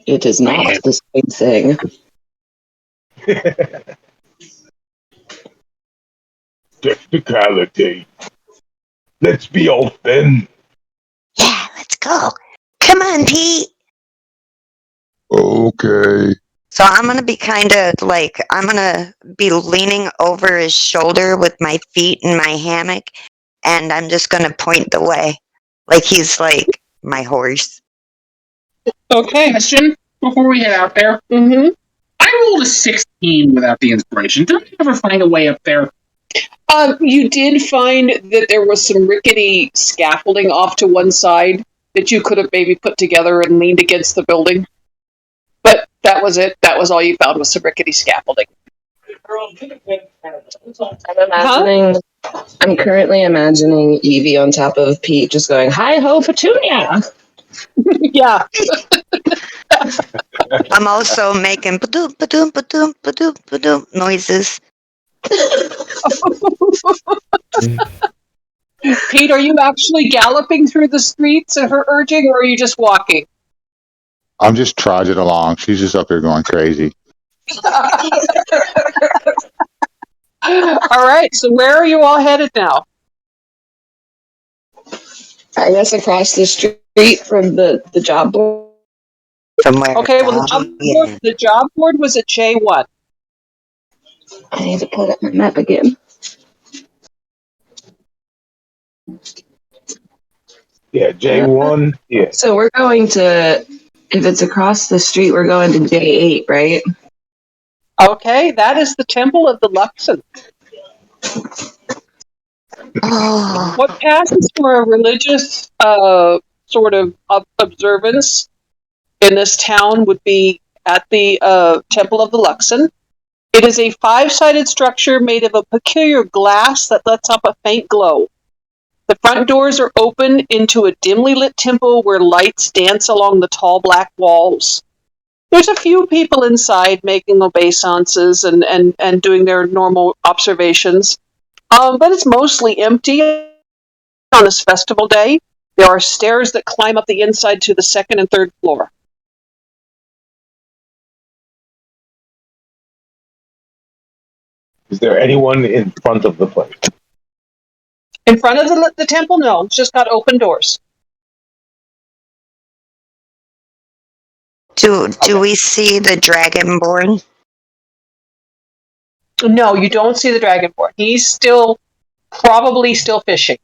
It is not Man. the same thing. Technicality. Let's be off then. Yeah, let's go. Come on, Pete. Okay. So I'm gonna be I'm gonna be leaning over his shoulder with my feet in my hammock, and I'm just gonna point the way, like he's like my horse. Okay. Question before we head out there. Mm-hmm. I rolled a 16 without the inspiration. Did I ever find a way up there? You did find that there was some rickety scaffolding off to one side that you could have maybe put together and leaned against the building. But that was it. That was all you found was some rickety scaffolding. I'm currently imagining Evie on top of Pete just going, "Hi ho, Petunia!" Yeah. I'm also making ba-doom, ba-doom, ba-doom, ba-doom, ba-doom noises. Pete, are you actually galloping through the streets at her urging, or are you just walking? I'm just trudging along. She's just up there going crazy. All right, so where are you all headed now? I guess across the street from the job board. Somewhere. Okay, well, the job board was at J1. I need to pull up my map again. Yeah, J1. Yeah. So we're going to, if it's across the street, we're going to J8, right? Okay, that is the Temple of the Luxon. Oh, What passes for a religious sort of observance in this town would be at the Temple of the Luxon. It is a 5-sided structure made of a peculiar glass that lets off a faint glow. The front doors are open into a dimly lit temple where lights dance along the tall black walls. There's a few people inside making obeisances and doing their normal observations, but it's mostly empty on this festival day. There are stairs that climb up the inside to the second and third floor. Is there anyone in front of the place? In front of the temple? No, it's just got open doors. Do we see the dragonborn? No, you don't see the dragonborn. He's probably still fishing.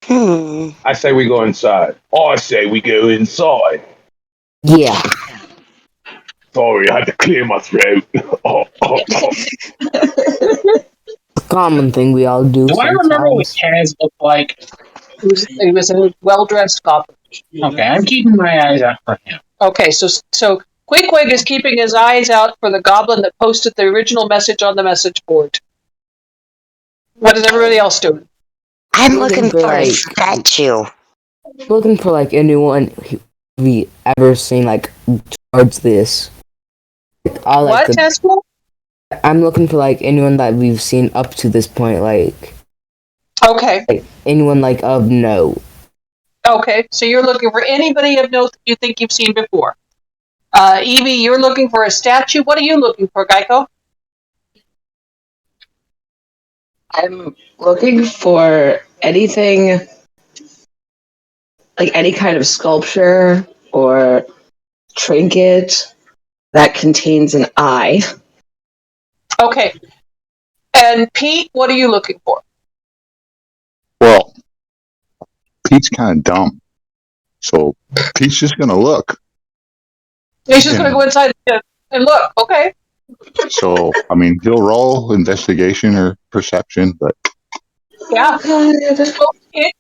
I say we go inside. I say we go inside. Yeah. Sorry, I had to clear my throat. A common thing we all do. Do I remember what Kaz looked like? He was a well-dressed goblin. Okay, I'm keeping my eyes out for him. Okay, so Queequeg is keeping his eyes out for the goblin that posted the original message on the message board. What is everybody else doing? I'm looking for a statue. Looking for like anyone we ever seen like towards this. Like, all, like, What, Tesla? I'm looking for like anyone that we've seen up to this point, like anyone like of note. Okay, so you're looking for anybody of note that you think you've seen before. Evie, you're looking for a statue. What are you looking for, Geico? I'm looking for anything, like any kind of sculpture or trinket that contains an eye. Okay. And Pete, what are you looking for? Well, Pete's kind of dumb. So Pete's just going to look. He's just going to go inside and look. Okay. So, I mean, he'll roll investigation or perception, but... Yeah. So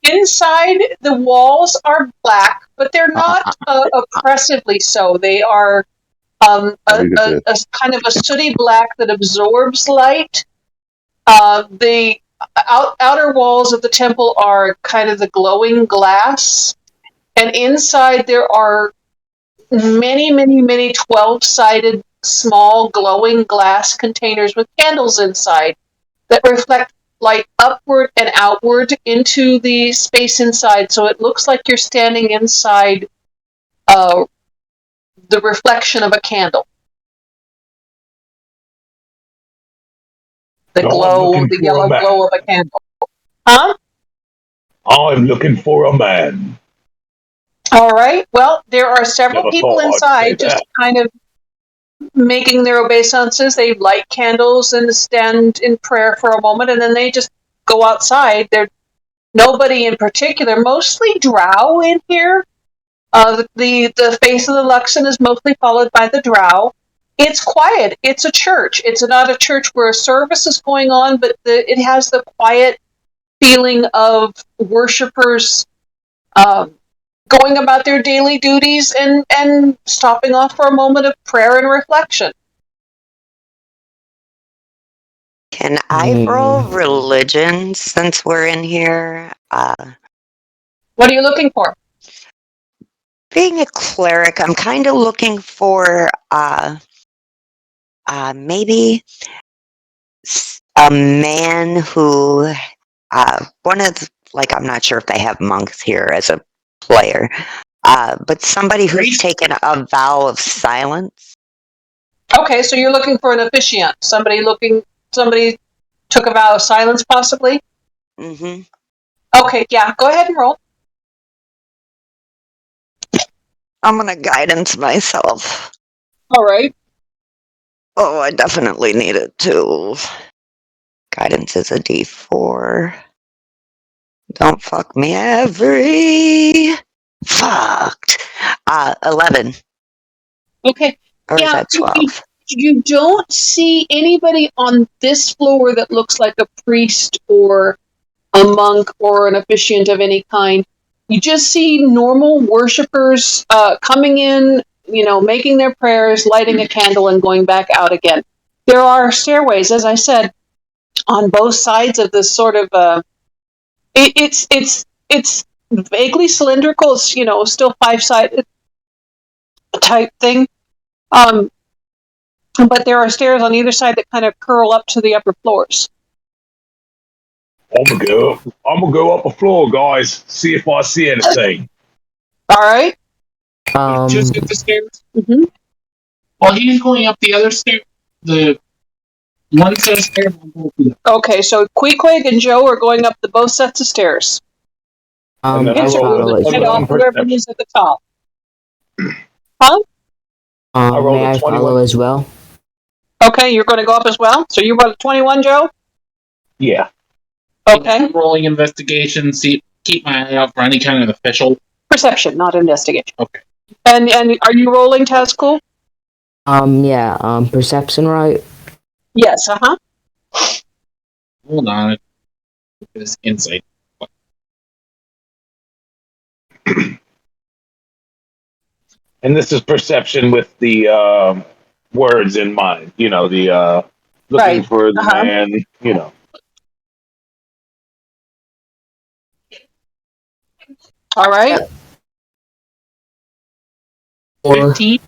inside, the walls are black, but they're not oppressively so. They are a kind of a sooty black that absorbs light. The outer walls of the temple are kind of the glowing glass, and inside there are many 12-sided small glowing glass containers with candles inside that reflect light upward and outward into the space inside, so it looks like you're standing inside the reflection of a candle. The yellow glow of a candle. Huh? I'm looking for a man. All right. Well, there are several people inside just kind of making their obeisances. They light candles and stand in prayer for a moment, and then they just go outside. There's nobody in particular, mostly drow in here. The face of the Luxon is mostly followed by the drow. It's quiet. It's a church. It's not a church where a service is going on, but it has the quiet feeling of worshipers going about their daily duties and stopping off for a moment of prayer and reflection. Can I roll religion since we're in here? What are you looking for? Being a cleric, I'm kind of looking for maybe a man who I'm not sure if they have monks here as a player, but somebody who's taken a vow of silence. Okay, so you're looking for an officiant. Somebody took a vow of silence, possibly? Mm-hmm. Okay, yeah, go ahead and roll. I'm going to guidance myself. All right. Oh, I definitely need it too. Guidance is a D4. Don't fuck me every... Fucked. 11. Okay. Or is that 12? You don't see anybody on this floor that looks like a priest or a monk or an officiant of any kind. You just see normal worshipers coming in, making their prayers, lighting a candle, and going back out again. There are stairways, as I said, on both sides of this sort of. It's vaguely cylindrical. It's still 5-sided type thing. But there are stairs on either side that kind of curl up to the upper floors. I'm gonna go up a floor, guys. See if I see anything. All right. Just get the stairs. Mm-hmm. While he's going up the other stair, the one set of stairs. Okay, so Queequeg and Joe are going up the both sets of stairs. And then I I rolled follow a as And well. off whoever is at the top. Huh? I rolled May a I 21. follow as well? Okay, you're going to go up as well? So you rolled a 21, Joe? Yeah. Okay. I'm rolling investigation. See, keep my eye out for any kind of official. Perception, not investigation. Okay. And are you rolling, Tazcool? Yeah, perception, right? Yes, uh-huh. Hold on. This insight. And this is perception with the words in mind. You know, the looking Right. for the Uh-huh. man, you know. All right. 15.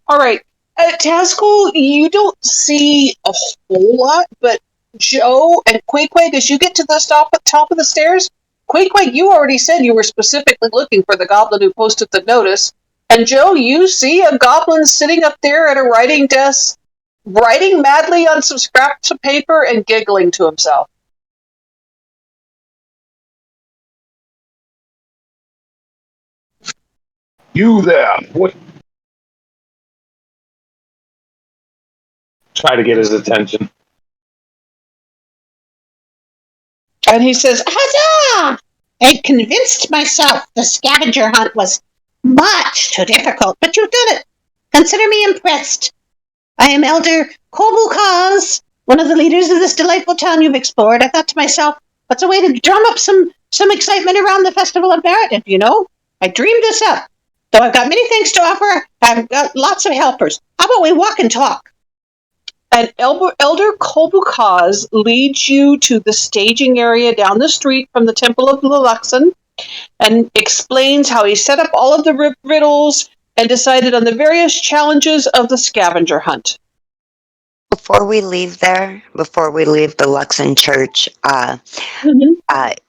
All right. At Tazcool, you don't see a whole lot, but Joe and Queequeg, as you get to the top of the stairs, Queequeg, you already said you were specifically looking for the goblin who posted the notice. And Joe, you see a goblin sitting up there at a writing desk, writing madly on some scraps of paper and giggling to himself. You there? What? Try to get his attention. And he says, Huzzah! I convinced myself the scavenger hunt was much too difficult, but you've done it. Consider me impressed. I am Elder Kobukaz, one of the leaders of this delightful town you've explored. I thought to myself, what's a way to drum up some excitement around the Festival of Merit? You know, I dreamed this up. Though I've got many things to offer, I've got lots of helpers. How about we walk and talk? and Elder Kobukaz leads you to the staging area down the street from the Temple of Luxon and explains how he set up all of the riddles and decided on the various challenges of the scavenger hunt. Before we leave the Luxon church,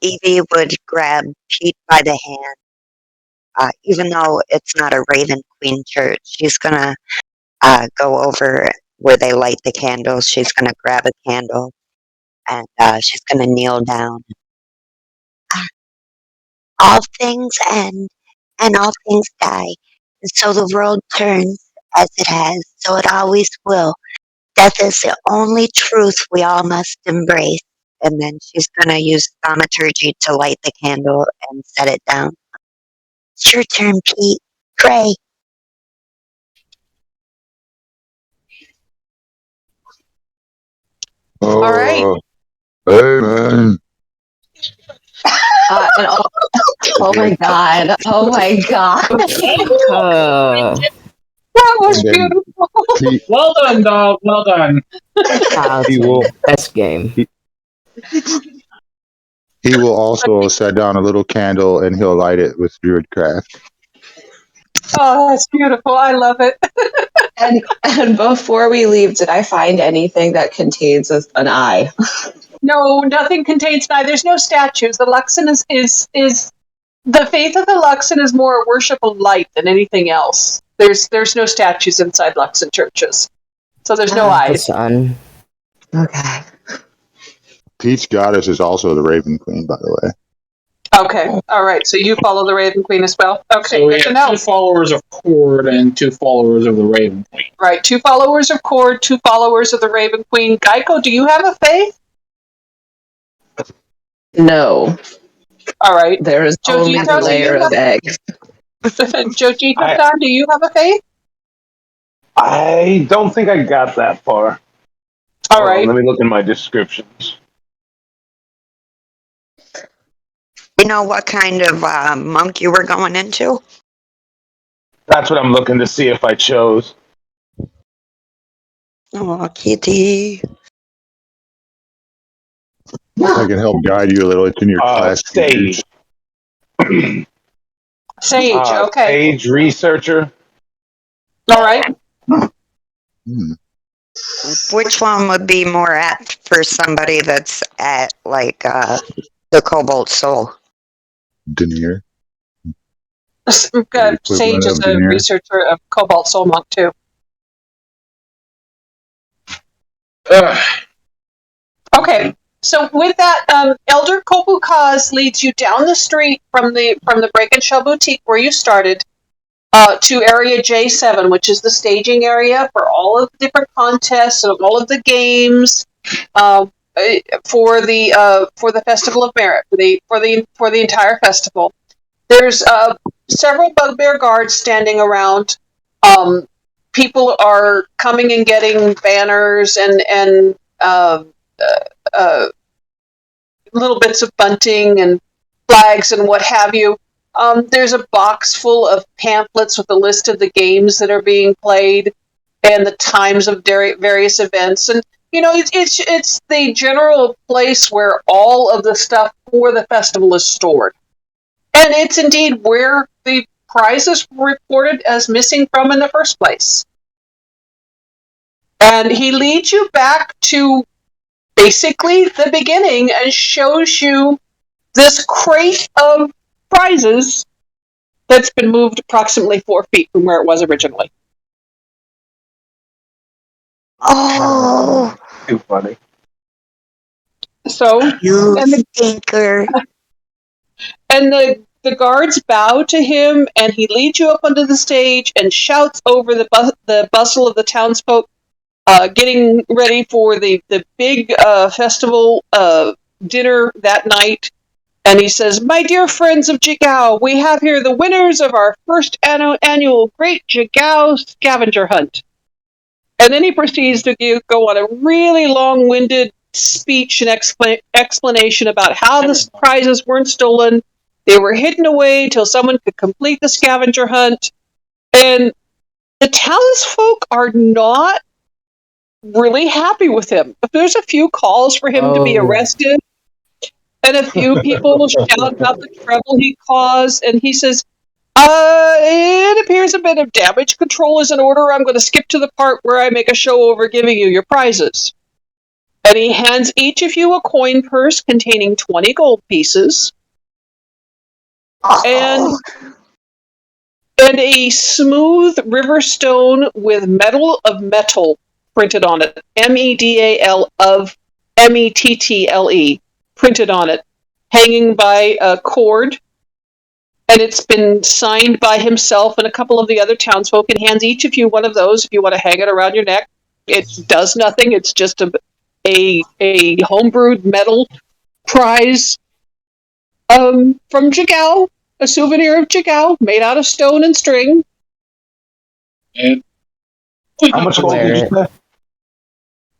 Evie would grab Pete by the hand. Even though it's not a Raven Queen church, she's gonna go over where they light the candles. She's gonna grab a candle and she's gonna kneel down. All things end and all things die. And so the world turns as it has, so it always will. Death is the only truth we all must embrace. And then she's gonna use thaumaturgy to light the candle and set it down. It's your turn, Pete. Pray. Oh, All right. Amen. Oh my god. Oh my god. That was And then beautiful. Well done, dog. Well done. He will. Best game. He will also set down a little candle and he'll light it with Druidcraft. Oh, that's beautiful. I love it. And before we leave, did I find anything that contains an eye? No, nothing contains an eye. There's no statues. The Luxon is the faith of the Luxon is more a worship of light than anything else. There's no statues inside Luxon churches, so there's no The eyes. sun. Okay. Pete's goddess is also the Raven Queen, by the way. Okay, all right. So you follow the Raven Queen as well. Okay, So we good to have know. 2 followers of Cord and 2 followers of the Raven Queen. Right, 2 followers of Cord, 2 followers of the Raven Queen. Geico, do you have a faith? No. All right. There is only Jojito, a layer of egg. Jojito-san, do you have a faith? I don't think I got that far. All Hold on, right. let me look in my descriptions. You know what kind of monk you were going into? That's what I'm looking to see if I chose. Oh, Kitty. I can help guide you a little. It's in your class. Sage. Sage, okay. Sage researcher. All right. Which one would be more apt for somebody that's at like the Cobalt Soul? Denier. Sage is a researcher of Cobalt Soul Monk too. Okay, so with that, Elder Kobukaz leads you down the street from the Break and Shell Boutique where you started to Area J7, which is the staging area for all of the different contests and all of the games for the Festival of Merit for the entire festival. There's several bugbear guards standing around. People are coming and getting banners and little bits of bunting and flags and what have you. There's a box full of pamphlets with a list of the games that are being played and the times of various events. And, you know, it's the general place where all of the stuff for the festival is stored. And it's indeed where the prizes were reported as missing from in the first place. And he leads you back to basically the beginning and shows you this crate of prizes that's been moved approximately 4 feet from where it was originally. Oh, Too funny. So, you and stinker. And the guards bow to him, and he leads you up onto the stage and shouts over the bustle of the townsfolk, getting ready for the big festival dinner that night. And he says, "My dear friends of Jigao, we have here the winners of our first annual Great Jigao Scavenger Hunt." And then he proceeds to go on a really long-winded speech and explanation about how the prizes weren't stolen. They were hidden away until someone could complete the scavenger hunt. And the townsfolk are not really happy with him. There's a few calls for him to be arrested, and a few people shout about the trouble he caused, and he says, it appears a bit of damage control is in order. I'm going to skip to the part where I make a show over giving you your prizes. And he hands each of you a coin purse containing 20 gold pieces. And a smooth river stone with medal of metal printed on it. MEDAL of METTLE printed on it, hanging by a cord. And it's been signed by himself and a couple of the other townsfolk, and hands each of you one of those if you want to hang it around your neck. It does nothing. It's just a homebrewed metal prize from Jigao, a souvenir of Jigao made out of stone and string. And How much gold did you say?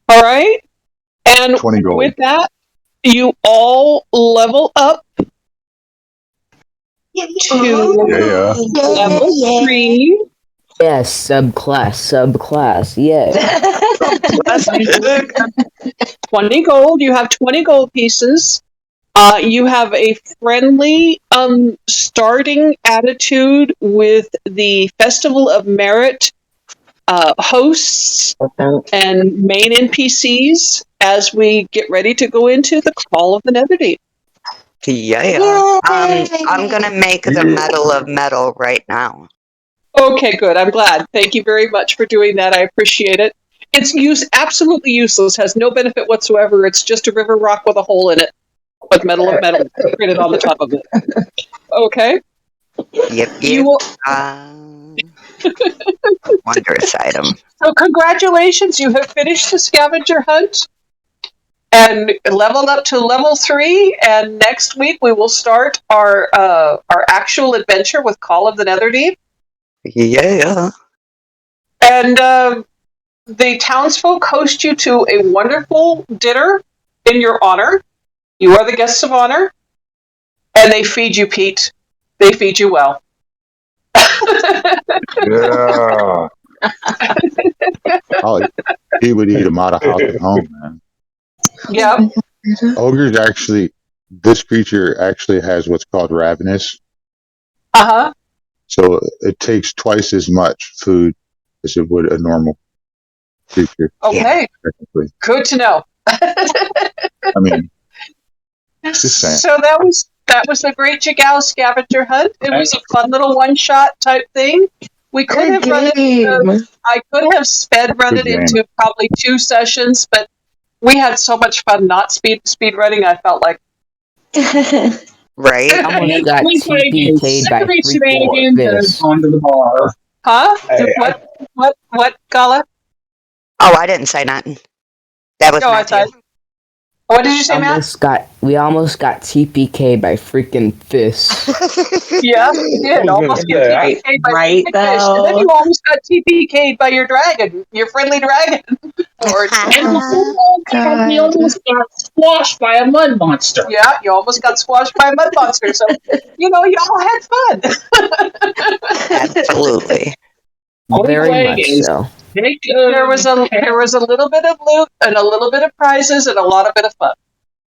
All right. And 20 gold. with that, you all level up to level 3. Yes, subclass, yes. 20 gold. You have 20 gold pieces. You have a friendly starting attitude with the Festival of Merit hosts and main NPCs as we get ready to go into the Call of the Netherdeep. Yeah. I'm gonna make the Medal of Metal right now. Okay, good. I'm glad. Thank you very much for doing that. I appreciate it. It's absolutely useless, has no benefit whatsoever. It's just a river rock with a hole in it, with Medal of Metal printed on the top of it. Okay? Yep. You will, wondrous item. so congratulations, you have finished the scavenger hunt and leveled up to level 3, and next week we will start our actual adventure with Call of the Netherdeep. Yeah. And the townsfolk host you to a wonderful dinner in your honor. You are the guests of honor. And they feed you, Pete. They feed you well. Yeah. He would eat him out of house at home, man. Yep. Ogres this creature actually has what's called ravenous. Uh-huh. So it takes twice as much food as it would a normal creature. Okay. Technically. Good to know. I mean, just saying. So that was the Great Jigao Scavenger Hunt. It was a fun little one-shot type thing. We could have run it. I could have sped run it into probably 2 sessions, but we had so much fun not speed running. I felt like Right? Almost got TPK'd by Secondary freaking shenanigans and this. gone to the bar. huh? Hey, What, Gala? Oh, I didn't say nothing. That was No, I Matthew. thought. What did you say, Matt? We almost got TPK'd by freaking fists. Yeah, you did. I was Almost gonna got say, TPK'd by Right, big fish. And then though. you almost got TPK'd by your dragon, your friendly dragon. Or, And before all that, we almost got squashed by a mud monster. yeah, you almost got squashed by a mud monster. So, y'all had fun. Absolutely. Very Plague much is- so. There was a little bit of loot and a little bit of prizes and a lot of bit of fun.